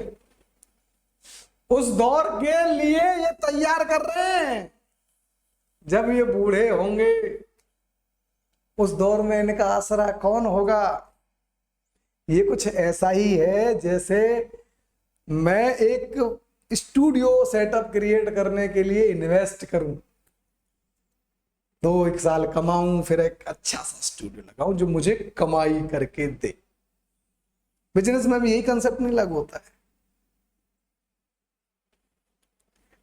उस दौर के लिए ये तैयार कर रहे हैं। जब ये बूढ़े होंगे उस दौर में इनका आसरा कौन होगा? ये कुछ ऐसा ही है जैसे मैं एक स्टूडियो सेटअप क्रिएट करने के लिए इन्वेस्ट करूं, 2-1 साल कमाऊं, फिर एक अच्छा सा स्टूडियो लगाऊं जो मुझे कमाई करके दे। बिजनेस में भी यही कंसेप्ट नहीं लागू होता है।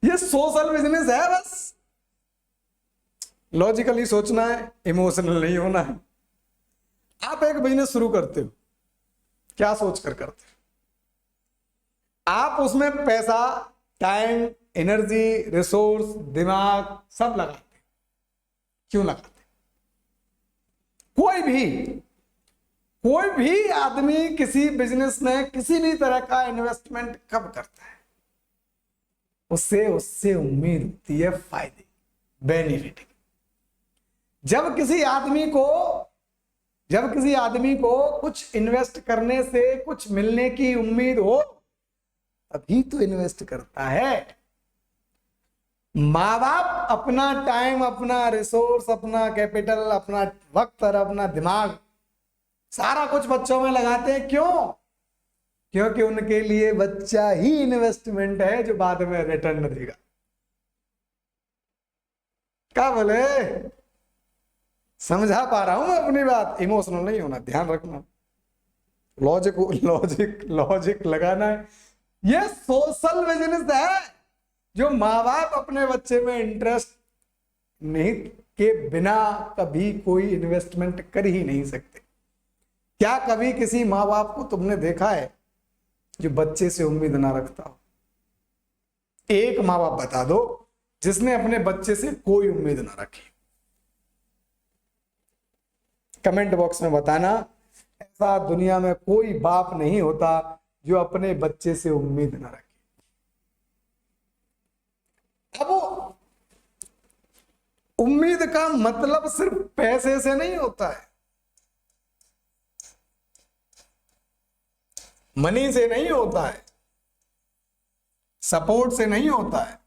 ये सोशल बिजनेस है, बस लॉजिकली सोचना है, इमोशनल नहीं होना है। आप एक बिजनेस शुरू करते हो, क्या सोच कर करते हो? आप उसमें पैसा, टाइम, एनर्जी, रिसोर्स, दिमाग सब लगाते हैं। क्यों लगाते? कोई भी आदमी किसी बिजनेस में किसी भी तरह का इन्वेस्टमेंट कब करता है? उससे उम्मीद होती है फायदे, बेनिफिट। जब किसी आदमी को कुछ इन्वेस्ट करने से कुछ मिलने की उम्मीद हो, तभी तो इन्वेस्ट करता है। माँ बाप अपना टाइम, अपना रिसोर्स, अपना कैपिटल, अपना वक्त और अपना दिमाग सारा कुछ बच्चों में लगाते हैं। क्यों? क्योंकि उनके लिए बच्चा ही इन्वेस्टमेंट है जो बाद में रिटर्न देगा। क्या बोले? समझा पा रहा हूं मैं अपनी बात? इमोशनल नहीं होना, ध्यान रखना, लॉजिक लगाना है। ये सोशल बिजनेस है जो माँ बाप अपने बच्चे में इंटरेस्ट नहीं के बिना कभी कोई इन्वेस्टमेंट कर ही नहीं सकते। क्या कभी किसी माँ बाप को तुमने देखा है जो बच्चे से उम्मीद ना रखता हो? एक माँ बाप बता दो जिसने अपने बच्चे से कोई उम्मीद ना रखी। कमेंट बॉक्स में बताना। ऐसा दुनिया में कोई बाप नहीं होता जो अपने बच्चे से उम्मीद ना रखे। अब उम्मीद का मतलब सिर्फ पैसे से नहीं होता है, मनी से नहीं होता है, सपोर्ट से नहीं होता है,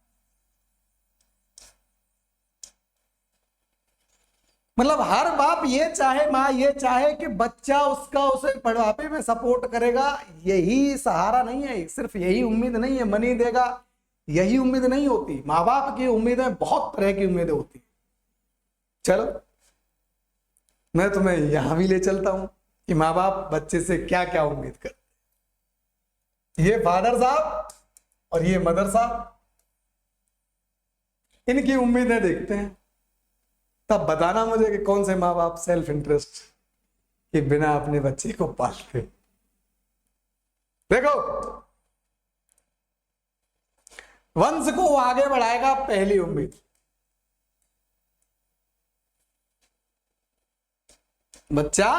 मतलब हर बाप ये चाहे, माँ ये चाहे कि बच्चा उसका उसे बुढ़ापे में सपोर्ट करेगा, यही सहारा नहीं है, सिर्फ यही उम्मीद नहीं है, मनी देगा, यही उम्मीद नहीं होती। माँ बाप की उम्मीदें बहुत तरह की उम्मीदें होती। चलो मैं तुम्हें यहां भी ले चलता हूं कि माँ बाप बच्चे से क्या क्या उम्मीद करते। ये फादर साहब और ये मदर साहब, इनकी उम्मीदें देखते हैं, तब बताना मुझे कि कौन से माँ बाप सेल्फ इंटरेस्ट के बिना अपने बच्चे को पालते। देखो, वंश को आगे बढ़ाएगा पहली उम्मीद। बच्चा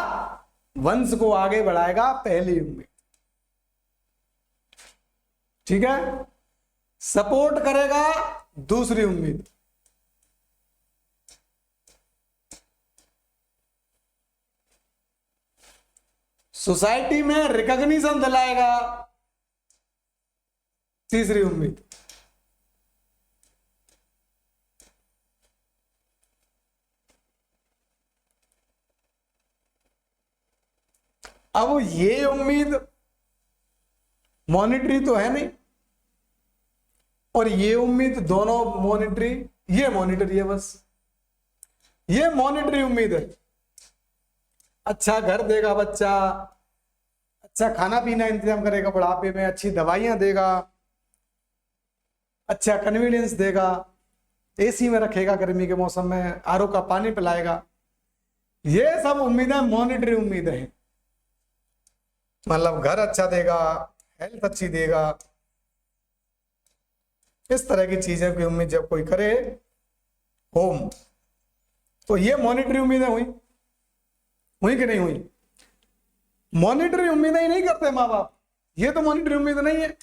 वंश को आगे बढ़ाएगा पहली उम्मीद, ठीक है। सपोर्ट करेगा दूसरी उम्मीद, सोसाइटी में रिकॉग्निशन दिलाएगा तीसरी उम्मीद, अब ये उम्मीद मॉनिटरी तो है नहीं, और ये उम्मीद दोनों मॉनिटरी, ये मॉनिटरी है बस, ये मॉनिटरी उम्मीद है। अच्छा घर देगा बच्चा, अच्छा खाना पीना इंतजाम करेगा बुढ़ापे में, अच्छी दवाइयां देगा, अच्छा कन्वीनियंस देगा, एसी में रखेगा गर्मी के मौसम में, आरओ का पानी पिलाएगा। ये सब उम्मीदें मॉनिटरी उम्मीदें हैं। मतलब घर अच्छा देगा, हेल्थ अच्छी देगा, इस तरह की चीजें की उम्मीद जब कोई करे होम, तो ये मॉनिटरी उम्मीदें हुई, हुई कि नहीं हुई? मॉनिटरी उम्मीदें ही नहीं करते माँ बाप, ये तो मॉनिटरी उम्मीद नहीं है,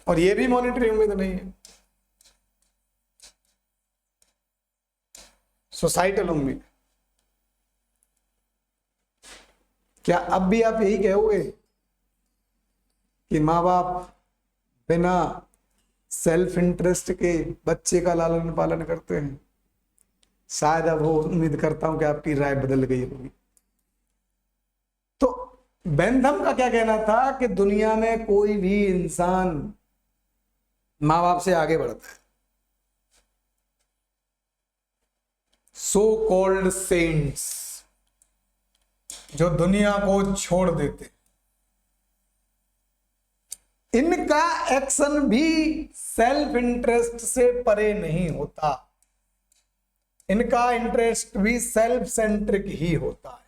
और ये भी मॉनिटरी उम्मीद नहीं है। सोसाइटल उम्मीद। क्या अब भी आप यही कहोगे कि माँ बाप बिना सेल्फ इंटरेस्ट के बच्चे का लालन पालन करते हैं? शायद अब वो उम्मीद करता हूं कि आपकी राय बदल गई होगी। तो बेंथम का क्या कहना था कि दुनिया में कोई भी इंसान माँ बाप से आगे बढ़ता है। सो कॉल्ड सेंट्स, जो दुनिया को छोड़ देते, इनका एक्शन भी सेल्फ इंटरेस्ट से परे नहीं होता, इनका इंटरेस्ट भी सेल्फ सेंट्रिक ही होता है।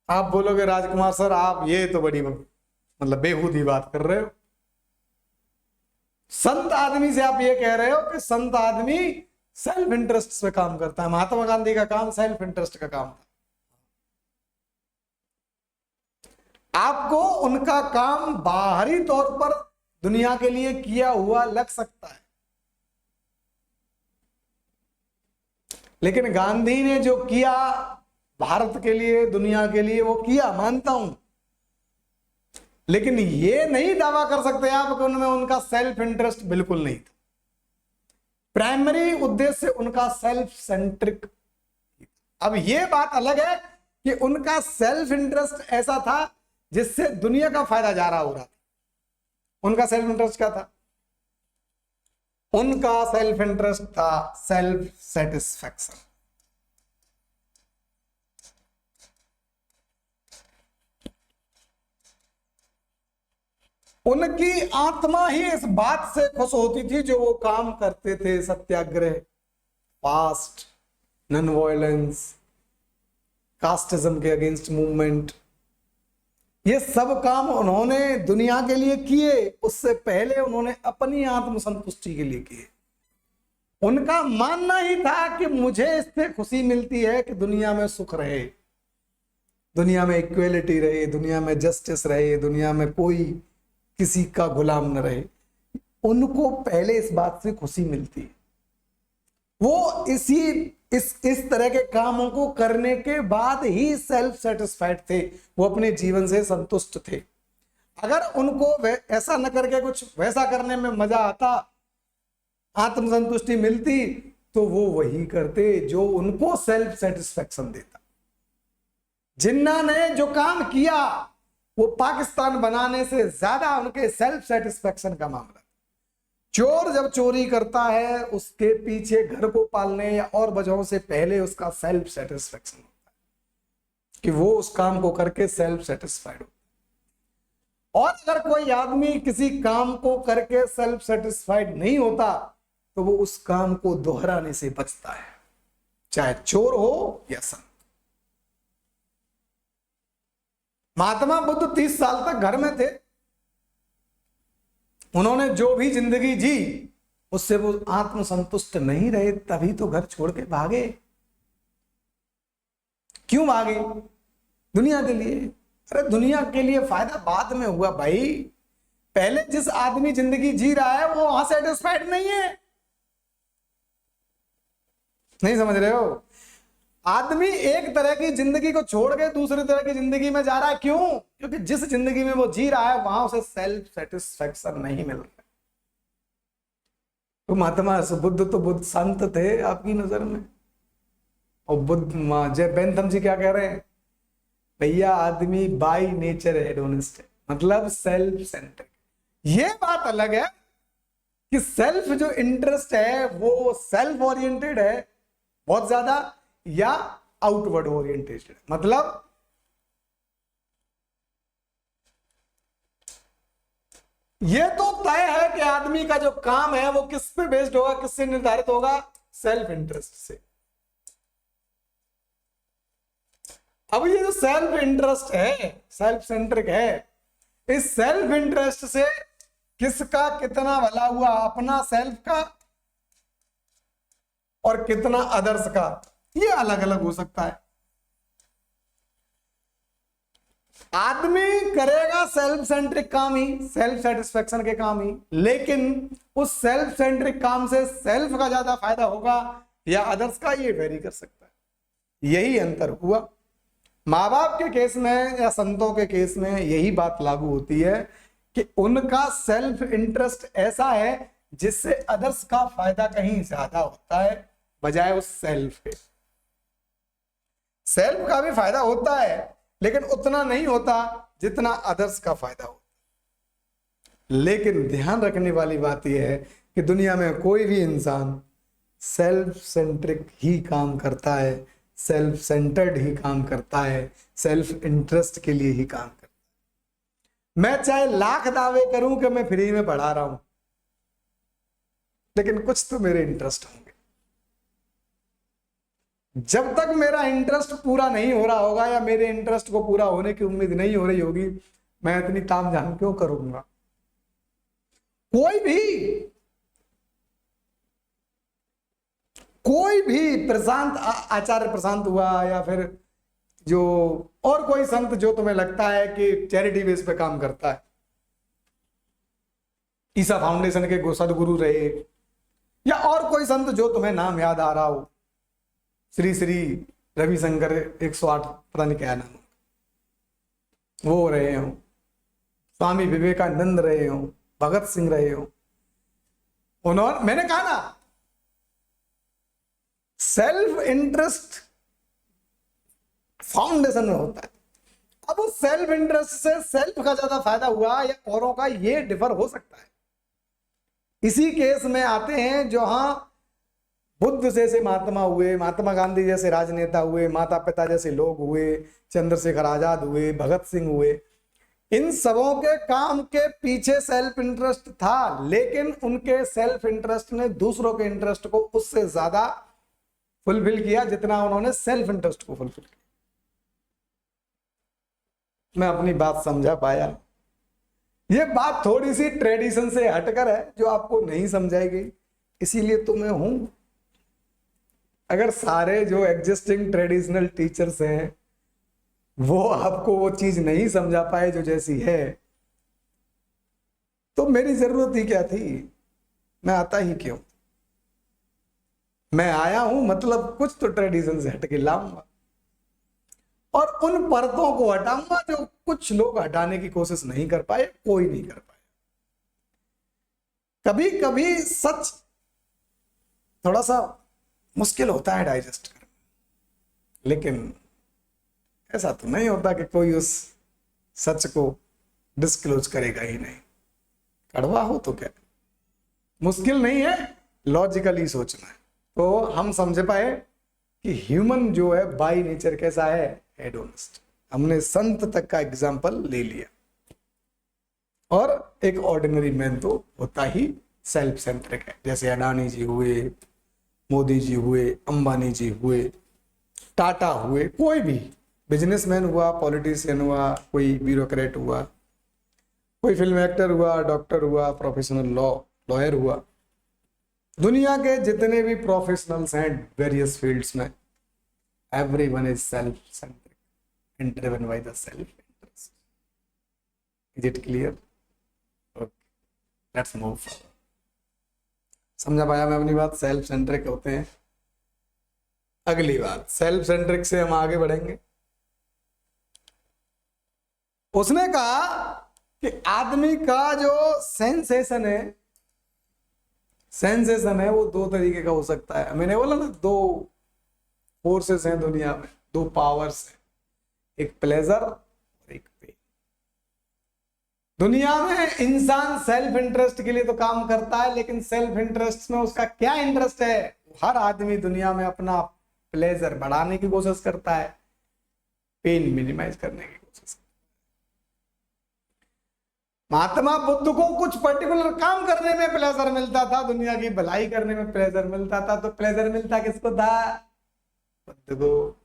आप बोलोगे राजकुमार सर आप ये तो बड़ी मतलब बेहूदी बात कर रहे हो। संत आदमी से आप ये कह रहे हो कि संत आदमी सेल्फ इंटरेस्ट से काम करता है। महात्मा गांधी का काम सेल्फ इंटरेस्ट का काम था। आपको उनका काम बाहरी तौर पर दुनिया के लिए किया हुआ लग सकता है, लेकिन गांधी ने जो किया भारत के लिए, दुनिया के लिए, वो किया, मानता हूं। लेकिन ये नहीं दावा कर सकते आप कि उनमें उनका सेल्फ इंटरेस्ट बिल्कुल नहीं था। प्राइमरी उद्देश्य उनका सेल्फ सेंट्रिक। अब ये बात अलग है कि उनका सेल्फ इंटरेस्ट ऐसा था जिससे दुनिया का फायदा जा रहा हो रहा था। उनका सेल्फ इंटरेस्ट क्या था? उनका सेल्फ इंटरेस्ट था सेल्फ सेटिस्फैक्शन। उनकी आत्मा ही इस बात से खुश होती थी जो वो काम करते थे। सत्याग्रह, फास्ट, नॉन वायलेंस, कास्टिज्म के अगेंस्ट मूवमेंट, ये सब काम उन्होंने दुनिया के लिए किए। उससे पहले उन्होंने अपनी आत्मसंतुष्टि के लिए किए। उनका मानना ही था कि मुझे इससे खुशी मिलती है कि दुनिया में सुख रहे, दुनिया में इक्वेलिटी रहे, दुनिया में जस्टिस रहे, दुनिया में कोई किसी का गुलाम न रहे। उनको पहले इस बात से खुशी मिलती है। वो इस तरह के कामों को करने के बाद ही सेल्फ सेटिस्फाइड थे, वो अपने जीवन से संतुष्ट थे। अगर उनको ऐसा न करके कुछ वैसा करने में मजा आता, आत्मसंतुष्टि मिलती, तो वो वही करते जो उनको सेल्फ सेटिस्फेक्शन देता। जिन्ना ने जो काम किया वो पाकिस्तान बनाने से ज्यादा उनके सेल्फ सेटिस्फेक्शन का मामला। चोर जब चोरी करता है उसके पीछे घर को पालने या और वजहों से पहले उसका सेल्फ सेटिस्फेक्शन होता है कि वो उस काम को करके सेल्फ सेटिस्फाइड हो। और अगर कोई आदमी किसी काम को करके सेल्फ सेटिस्फाइड नहीं होता तो वो उस काम को दोहराने से बचता है, चाहे चोर हो या संत। महात्मा बुद्ध 30 साल तक घर में थे। उन्होंने जो भी जिंदगी जी उससे वो आत्मसंतुष्ट नहीं रहे, तभी तो घर छोड़ के भागे। क्यों भागे? दुनिया के लिए। अरे दुनिया के लिए फायदा बाद में हुआ भाई, पहले जिस आदमी जिंदगी जी रहा है वो वहां सेटिस्फाइड नहीं है। नहीं समझ रहे हो? आदमी एक तरह की जिंदगी को छोड़ के दूसरी तरह की जिंदगी में जा रहा है। क्यों? क्योंकि जिस जिंदगी में वो जी रहा है वहां उसे सेल्फ सेटिस्फेक्शन नहीं मिल रहा। तो महात्मा बुद्ध तो बुद्ध संत थे आपकी नजर में, और बुद्ध जय बेंथम जी क्या कह रहे हैं? भैया आदमी बाय नेचर हेडोनिस्ट है, मतलब सेल्फ सेंट्रिक। ये बात अलग है कि सेल्फ जो इंटरेस्ट है वो सेल्फ ओरिएंटेड है बहुत ज्यादा या आउटवर्ड ओरिएंटेड। मतलब ये तो तय है कि आदमी का जो काम है वो किस पे बेस्ड होगा, किससे निर्धारित होगा? सेल्फ इंटरेस्ट से। अब ये जो सेल्फ इंटरेस्ट है, सेल्फ सेंट्रिक है, इस सेल्फ इंटरेस्ट से किसका कितना भला हुआ, अपना सेल्फ का और कितना अदर्स का, ये अलग अलग हो सकता है। आदमी करेगा सेल्फ सेंट्रिक काम ही, सेल्फ सेटिस्फेक्शन के काम ही, लेकिन उस सेल्फ सेंट्रिक काम से सेल्फ का ज्यादा फायदा होगा या अदर्स का, ये वेरी कर सकता है। यही अंतर हुआ। माँ बाप के केस में या संतों के केस में यही बात लागू होती है कि उनका सेल्फ इंटरेस्ट ऐसा है जिससे अदर्स का फायदा कहीं ज्यादा होता है बजाय उस सेल्फ के। सेल्फ का भी फायदा होता है लेकिन उतना नहीं होता जितना अदर्स का फायदा होता। लेकिन ध्यान रखने वाली बात यह है कि दुनिया में कोई भी इंसान सेल्फ सेंट्रिक ही काम करता है, सेल्फ सेंटर्ड ही काम करता है, सेल्फ इंटरेस्ट के लिए ही काम करता है। मैं चाहे लाख दावे करूं कि मैं फ्री में पढ़ा रहा हूं, लेकिन कुछ तो मेरे इंटरेस्ट होंगे। जब तक मेरा इंटरेस्ट पूरा नहीं हो रहा होगा या मेरे इंटरेस्ट को पूरा होने की उम्मीद नहीं हो रही होगी, मैं इतनी तामझाम क्यों करूंगा? कोई भी प्रशांत आचार्य प्रशांत हुआ या फिर जो और कोई संत जो तुम्हें लगता है कि चैरिटी बेस पे काम करता है, ईसा फाउंडेशन के सदगुरु रहे, या और कोई संत जो तुम्हें नाम याद आ रहा हो, श्री श्री रविशंकर 108 पता नहीं क्या नाम, वो रहे हो, स्वामी विवेकानंद रहे हो, भगत सिंह रहे हो, उन्होंने, मैंने कहा ना, सेल्फ इंटरेस्ट फाउंडेशन में होता है। अब उस सेल्फ इंटरेस्ट से सेल्फ का ज्यादा फायदा हुआ या औरों का, ये डिफर हो सकता है। इसी केस में आते हैं जहां बुद्ध जैसे महात्मा हुए, महात्मा गांधी जैसे राजनेता हुए, माता पिता जैसे लोग हुए, चंद्रशेखर आजाद हुए, भगत सिंह हुए। इन सबों के काम के पीछे सेल्फ इंटरेस्ट था, लेकिन उनके सेल्फ इंटरेस्ट ने दूसरों के इंटरेस्ट को उससे ज्यादा फुलफिल किया जितना उन्होंने सेल्फ इंटरेस्ट को फुलफिल किया। मैं अपनी बात समझा पाया? ये बात थोड़ी सी ट्रेडिशन से हटकर है जो आपको नहीं समझाएगी, इसीलिए तो मैं हूं। अगर सारे जो एग्जिस्टिंग ट्रेडिशनल टीचर्स हैं वो आपको वो चीज नहीं समझा पाए जो जैसी है, तो मेरी जरूरत ही क्या थी? मैं आता ही क्यों? मैं आया हूं मतलब कुछ तो ट्रेडिशन से हटके लाऊंगा और उन परतों को हटाऊंगा जो कुछ लोग हटाने की कोशिश नहीं कर पाए, कोई नहीं कर पाए। कभी कभी सच थोड़ा सा मुश्किल होता है डाइजेस्ट करना, लेकिन ऐसा तो नहीं होता कि कोई उस सच को डिस्क्लोज करेगा ही नहीं। कड़वा हो तो क्या, मुश्किल नहीं है, लॉजिकली सोचना है। तो हम समझ पाए कि ह्यूमन जो है बाय नेचर कैसा है, हेडोनिस्ट। हमने संत तक का एग्जाम्पल ले लिया। और एक ऑर्डिनरी मैन तो होता ही सेल्फ सेंट्रिक है, जैसे अडानी जी हुए, मोदी जी हुए, अंबानी जी हुए, टाटा हुए, कोई भी बिजनेसमैन हुआ, पॉलिटिशियन हुआ, कोई ब्यूरोक्रेट हुआ, कोई फिल्म एक्टर हुआ, डॉक्टर हुआ, प्रोफेशनल लॉयर हुआ, दुनिया के जितने भी प्रोफेशनल्स हैं वेरियस फील्ड्स में, everyone is self centric and driven by the self interest. Is it clear? Let's move forward. समझा पाया मैं अपनी बात? सेल्फ सेंट्रिक होते हैं। अगली बात, सेल्फ सेंट्रिक से हम आगे बढ़ेंगे। उसने कहा कि आदमी का जो सेंसेशन है वो दो तरीके का हो सकता है। मैंने बोला ना, दो फोर्सेस हैं दुनिया में, दो पावर्स हैं, एक प्लेजर और एक पेन। दुनिया में इंसान सेल्फ इंटरेस्ट के लिए तो काम करता है, लेकिन सेल्फ इंटरेस्ट में उसका क्या इंटरेस्ट है? हर आदमी दुनिया में अपना प्लेजर बढ़ाने की कोशिश करता है, पेन मिनिमाइज करने की कोशिश। महात्मा बुद्ध को कुछ पर्टिकुलर काम करने में प्लेजर मिलता था, दुनिया की भलाई करने में प्लेजर मिलता था। तो प्लेजर मिलता किसको था? बुद्ध को।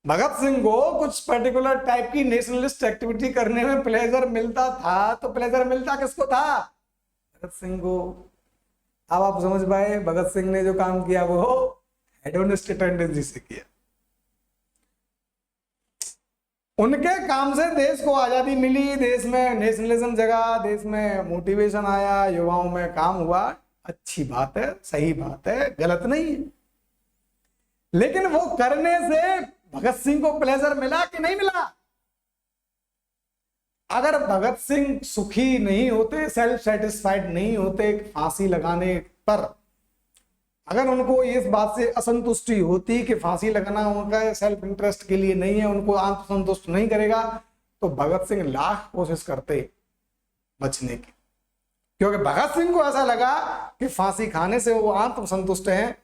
भगत सिंह को कुछ पर्टिकुलर टाइप की नेशनलिस्ट एक्टिविटी करने में प्लेजर मिलता था, तो प्लेजर मिलता किसको था? भगत सिंह को। अब आप समझ पाए भगत सिंह ने जो काम किया वो हेडोनिस्ट टेंडेंसी से किया। उनके काम से देश को आजादी मिली, देश में नेशनलिज्म जगा, देश में मोटिवेशन आया, युवाओं में काम हुआ। अच्छी बात है, सही बात है, गलत नहीं है। लेकिन वो करने से भगत सिंह को प्लेजर मिला कि नहीं मिला? अगर भगत सिंह सुखी नहीं होते, सेल्फ सेटिस्फाइड नहीं होते फांसी लगाने पर, अगर उनको इस बात से असंतुष्टि होती कि फांसी लगाना उनका सेल्फ इंटरेस्ट के लिए नहीं है, उनको आत्मसंतुष्ट नहीं करेगा, तो भगत सिंह लाख कोशिश करते बचने की। क्योंकि भगत सिंह को ऐसा लगा कि फांसी खाने से वो आत्मसंतुष्ट हैं,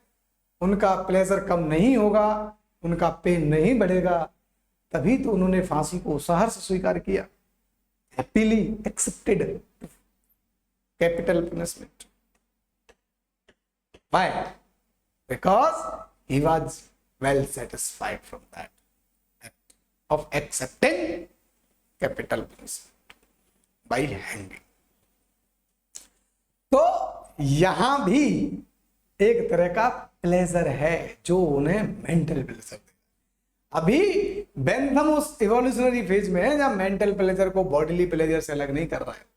उनका प्लेजर कम नहीं होगा, उनका पेन नहीं बढ़ेगा, तभी तो उन्होंने फांसी को सहर्ष स्वीकार किया, happily accepted capital punishment. Why? Because he was well satisfied from that act of accepting capital punishment by hanging. तो यहां भी एक तरह का प्लेजर है जो उन्हें मेंटल प्लेजर देगा। अभी बेंथम उस इवोल्यूशनरी फेज में है जहां मेंटल प्लेजर को बॉडीली प्लेजर से अलग नहीं कर रहा है।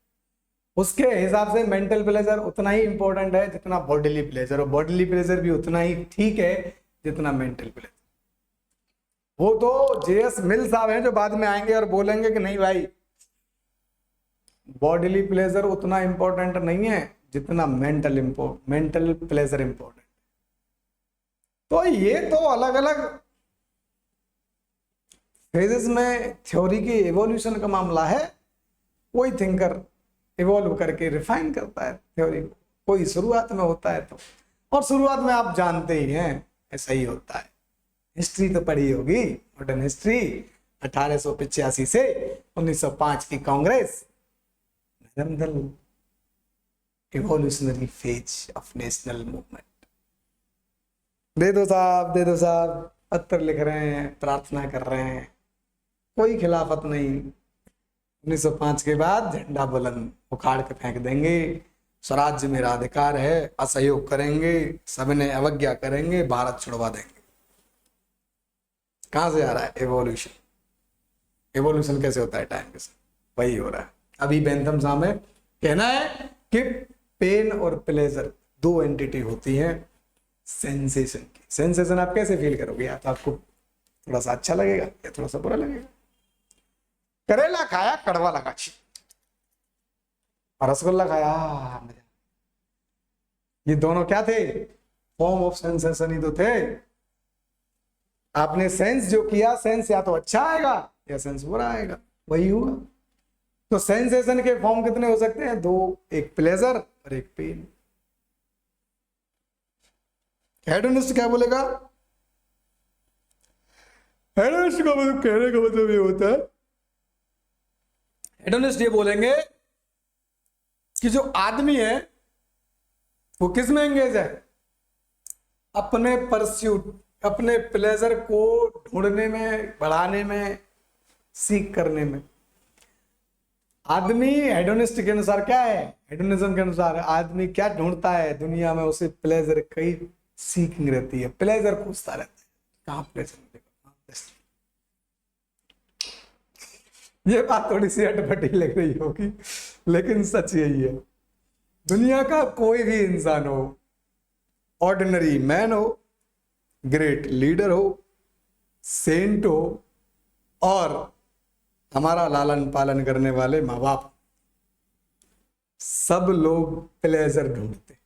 उसके हिसाब से मेंटल प्लेजर उतना ही इंपॉर्टेंट है जितना बॉडीली प्लेजर, और बॉडीली प्लेजर भी उतना ही ठीक है जितना मेंटल प्लेजर। वो तो जेएस मिल साहब हैं जो बाद में आएंगे और बोलेंगे कि नहीं भाई, बॉडीली प्लेजर उतना इंपॉर्टेंट नहीं है जितना मेंटल प्लेजर इंपॉर्टेंट। तो ये तो अलग अलग फेजेस में थ्योरी की एवोल्यूशन का मामला है। कोई थिंकर इवॉल्व करके रिफाइन करता है थ्योरी को, कोई शुरुआत में होता है तो, और शुरुआत में आप जानते ही हैं ऐसा ही होता है। हिस्ट्री तो पढ़ी होगी, मॉडर्न हिस्ट्री। 1885 से 1905 की Congress, evolutionary phase of national movement. दे दो साहब, दे दो साहब, पत्र लिख रहे हैं, प्रार्थना कर रहे हैं, कोई खिलाफत नहीं। 1905 के बाद झंडा बुलंद, उखाड़ के फेंक देंगे, स्वराज्य मेरा अधिकार है, असहयोग करेंगे, सबने अवज्ञा करेंगे, भारत छुड़वा देंगे। कहां से आ रहा है एवोल्यूशन? एवोल्यूशन कैसे होता है? टाइम के साथ वही हो रहा है। अभी बेंथम साहब में कहना है कि पेन और प्लेजर दो एंटिटी होती हैं सेंसेशन की। सेंसेशन आप कैसे फील करोगे? या तो आपको थोड़ा सा अच्छा लगेगा या थोड़ा सा बुरा लगेगा। करेला खाया, कड़वा लगा, और रसगुल्ला खाया, मजा। ये दोनों क्या थे? फॉर्म ऑफ सेंसेशन ही तो थे। आपने सेंस जो किया, सेंस या तो अच्छा आएगा या सेंस बुरा आएगा, वही हुआ। तो सेंसेशन के फॉर्म कितने हो सकते हैं? दो, एक प्लेजर और एक पेन। हेडोनिस्ट क्या बोलेगा? हेडोनिस्ट का मतलब, कहने का मतलब ये होता है, हेडोनिस्ट ये बोलेंगे कि जो आदमी है वो किस में एंगेज है? अपने परस्यूट, अपने प्लेजर को ढूंढने में, बढ़ाने में, सीख करने में। आदमी हेडोनिस्ट के अनुसार क्या है? हेडोनिज्म के अनुसार आदमी क्या ढूंढता है दुनिया में? उसे प्लेजर कई सीकिंग रहती है, प्लेजर खोजता रहता है, कहां प्लेजर मिलेगा। ये बात थोड़ी सी अटपटी लग रही होगी, लेकिन सच यही है। दुनिया का कोई भी इंसान हो, ऑर्डिनरी मैन हो, ग्रेट लीडर हो, सेंट हो, और हमारा लालन पालन करने वाले माँ बाप, सब लोग प्लेजर ढूंढते।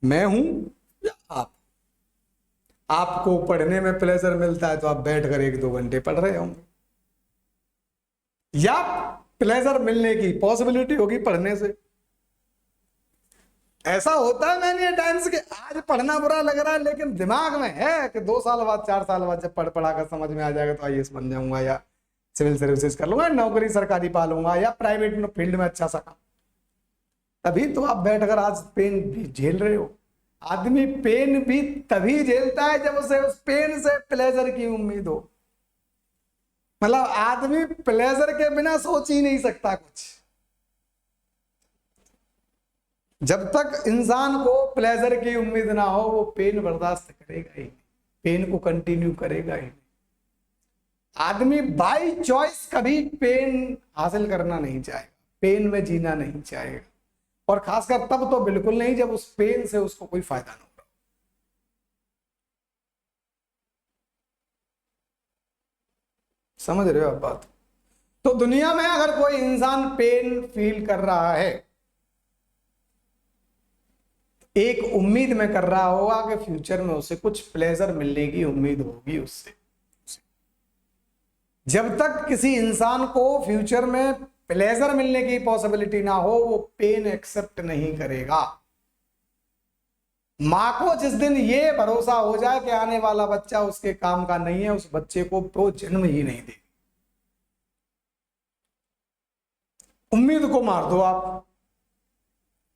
मैं हूं या आप? आपको पढ़ने में प्लेजर मिलता है तो आप बैठकर 1-2 घंटे पढ़ रहे होंगे, या प्लेजर मिलने की पॉसिबिलिटी होगी पढ़ने से। ऐसा होता है मैंने टाइम्स के आज पढ़ना बुरा लग रहा है, लेकिन दिमाग में है कि 2 साल बाद, 4 साल बाद जब पढ़ा कर समझ में आ जाएगा तो आईएएस बन जाऊंगा, या सिविल सर्विसेज कर लूंगा, नौकरी सरकारी पा लूंगा, या प्राइवेट फील्ड में अच्छा सा काम। तभी तो आप बैठकर आज पेन भी झेल रहे हो। आदमी पेन भी तभी झेलता है जब उसे उस पेन से प्लेजर की उम्मीद हो। मतलब आदमी प्लेजर के बिना सोच ही नहीं सकता कुछ। जब तक इंसान को प्लेजर की उम्मीद ना हो, वो पेन बर्दाश्त करेगा ही, पेन को कंटिन्यू करेगा ही। आदमी बाय चॉइस कभी पेन हासिल करना नहीं चाहेगा, पेन में जीना नहीं चाहेगा, और खासकर तब तो बिल्कुल नहीं जब उस पेन से उसको कोई फायदा ना हो। समझ रहे हो आप बात? तो दुनिया में अगर कोई इंसान पेन फील कर रहा है, एक उम्मीद में कर रहा होगा कि फ्यूचर में उसे कुछ प्लेजर मिलने की उम्मीद होगी उससे। जब तक किसी इंसान को फ्यूचर में प्लेजर मिलने की पॉसिबिलिटी ना हो, वो पेन एक्सेप्ट नहीं करेगा। मां को जिस दिन ये भरोसा हो जाए कि आने वाला बच्चा उसके काम का नहीं है, उस बच्चे को वो जन्म ही नहीं देगी। उम्मीद को मार दो आप।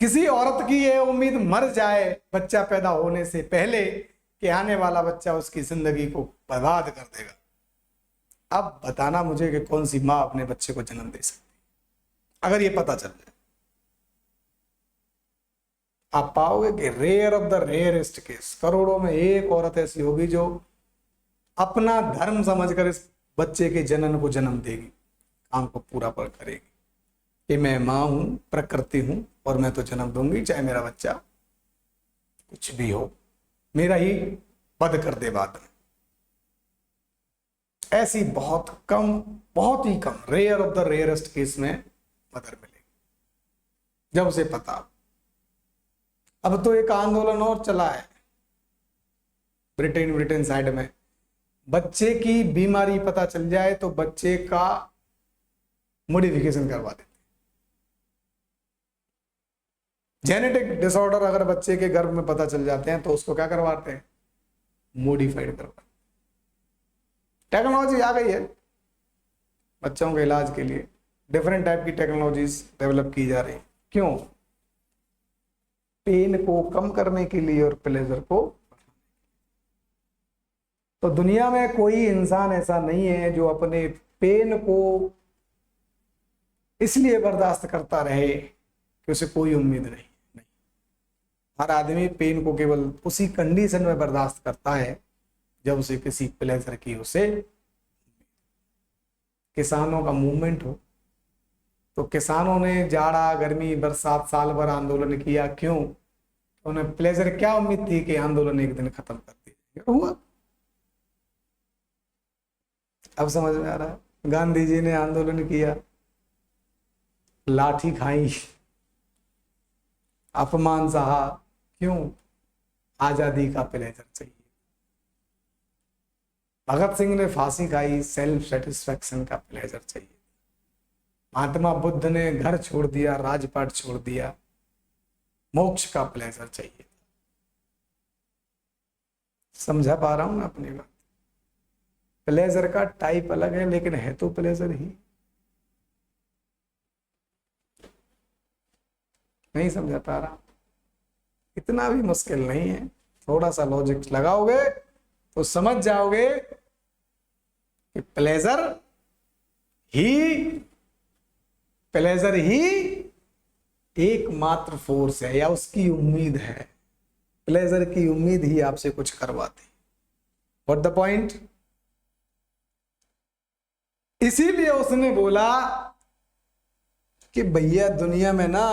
किसी औरत की ये उम्मीद मर जाए बच्चा पैदा होने से पहले कि आने वाला बच्चा उसकी जिंदगी को बर्बाद कर देगा। अब बताना मुझे कि कौन सी मां अपने बच्चे को जन्म दे सकती, अगर ये पता चल जाए। आप पाओगे कि rare of the rarest case, करोड़ों में एक औरत ऐसी होगी जो अपना धर्म समझकर इस बच्चे के जनन को जन्म देगी, काम को पूरा पर करेगी कि मैं मां हूं, प्रकृति हूं, और मैं तो जन्म दूंगी, चाहे मेरा बच्चा कुछ भी हो, मेरा ही वध कर दे बाद में। ऐसी बहुत कम, बहुत ही कम, rare of the rarest case में मदर मिलेगी जब उसे पता। अब तो एक आंदोलन और चला है ब्रिटेन साइड में, बच्चे की बीमारी पता चल जाए तो बच्चे का मॉडिफिकेशन करवा देते। जेनेटिक डिसऑर्डर अगर बच्चे के गर्भ में पता चल जाते हैं तो उसको क्या करवाते हैं? मॉडिफाइड करवाते। टेक्नोलॉजी आ गई है बच्चों के इलाज के लिए, डिफरेंट टाइप की टेक्नोलॉजीज डेवलप की जा रही। क्यों? पेन को कम करने के लिए और प्लेजर को। तो दुनिया में कोई इंसान ऐसा नहीं है जो अपने पेन को इसलिए बर्दाश्त करता रहे कि उसे कोई उम्मीद नहीं। हर आदमी पेन को केवल उसी कंडीशन में बर्दाश्त करता है जब उसे किसी प्लेजर की उसे। किसानों का मूवमेंट हो तो किसानों ने जाड़ा गर्मी बरसात साल भर आंदोलन किया, क्यों? तो उन्हें प्लेजर क्या उम्मीद थी कि आंदोलन एक दिन खत्म कर दिया, हुआ। अब समझ में आ रहा है? गांधी जी ने आंदोलन किया, लाठी खाई, अपमान सहा, क्यों? आजादी का प्लेजर चाहिए। भगत सिंह ने फांसी खाई, सेल्फ सेटिस्फैक्शन का प्लेजर चाहिए। महात्मा बुद्ध ने घर छोड़ दिया, राजपाट छोड़ दिया, मोक्ष का प्लेजर चाहिए। समझा पा रहा हूं मैं अपनी बात? प्लेजर का टाइप अलग है, लेकिन है तो प्लेजर ही। नहीं समझा पा रहा? इतना भी मुश्किल नहीं है, थोड़ा सा लॉजिक लगाओगे तो समझ जाओगे कि प्लेजर ही एकमात्र फोर्स है, या उसकी उम्मीद है। प्लेजर की उम्मीद ही आपसे कुछ करवाती। What the point? इसीलिए उसने बोला कि भैया दुनिया में ना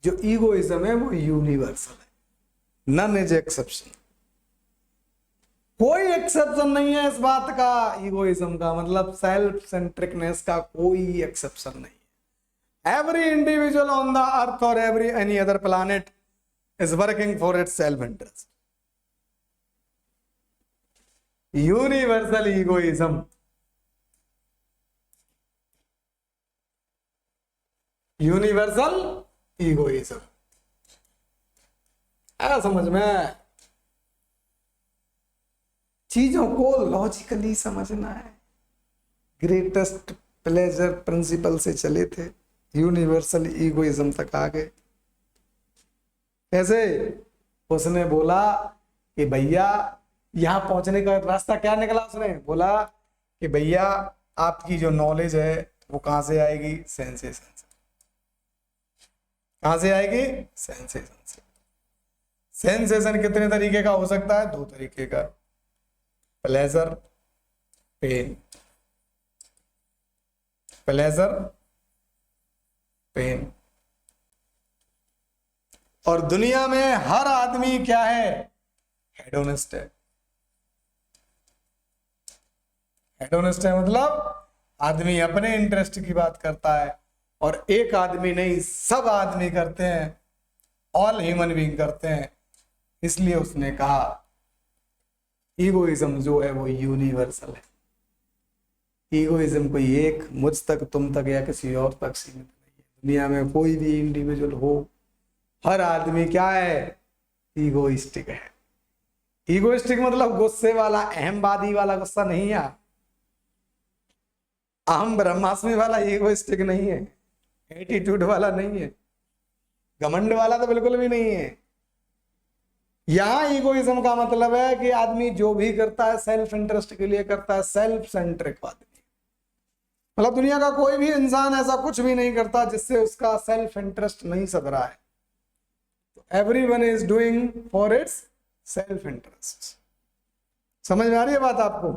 जो ईगोइज्म है वो यूनिवर्सल है, नन इज एक्सेप्शन। कोई एक्सेप्शन नहीं है इस बात का। ईगोइज्म का मतलब सेल्फ सेंट्रिकनेस का कोई एक्सेप्शन नहीं है। Every individual on the earth और every any other planet is working for its self-interest. Universal egoism. Universal egoism. ऐसा समझ में, चीजों को लॉजिकली समझना है। ग्रेटेस्ट प्लेजर प्रिंसिपल से चले थे, यूनिवर्सल ईगोइज्म तक आ गए। कैसे? उसने बोला कि भैया यहां पहुंचने का रास्ता क्या निकला? उसने बोला कि भैया आपकी जो नॉलेज है वो कहां से आएगी? सेंसेशन से। कहां से आएगी? सेंसेशन से। सेंसेशन कितने तरीके का हो सकता है? 2 तरीके का, प्लेजर, पेन। Pleasure, pen. और दुनिया में हर आदमी क्या है? हेडोनिस्ट है। हेडोनिस्ट है मतलब आदमी अपने इंटरेस्ट की बात करता है, और एक आदमी नहीं, सब आदमी करते हैं, ऑल ह्यूमन बीइंग करते हैं। इसलिए उसने कहा ईगोइज्म जो है वो यूनिवर्सल है। ईगोइज्म कोई एक मुझ तक, तुम तक या किसी और तक सीमित नहीं है। दुनिया में कोई भी इंडिविजुअल हो, हर आदमी क्या है? ईगोइस्टिक है। ईगोइस्टिक मतलब गुस्से वाला, अहमवादी वाला गुस्सा नहीं है, अहम ब्रह्मास्मि वाला ईगोइस्टिक नहीं है, एटीट्यूड वाला नहीं है, घमंड वाला तो बिल्कुल भी नहीं है। यहां ईगोइज्म का मतलब है कि आदमी जो भी करता है सेल्फ इंटरेस्ट के लिए करता है, सेल्फ सेंट्रिक आदमी। मतलब दुनिया का कोई भी इंसान ऐसा कुछ भी नहीं करता जिससे उसका सेल्फ इंटरेस्ट नहीं सदरा है। Everyone is doing for its self interest. समझ में आ रही है बात आपको?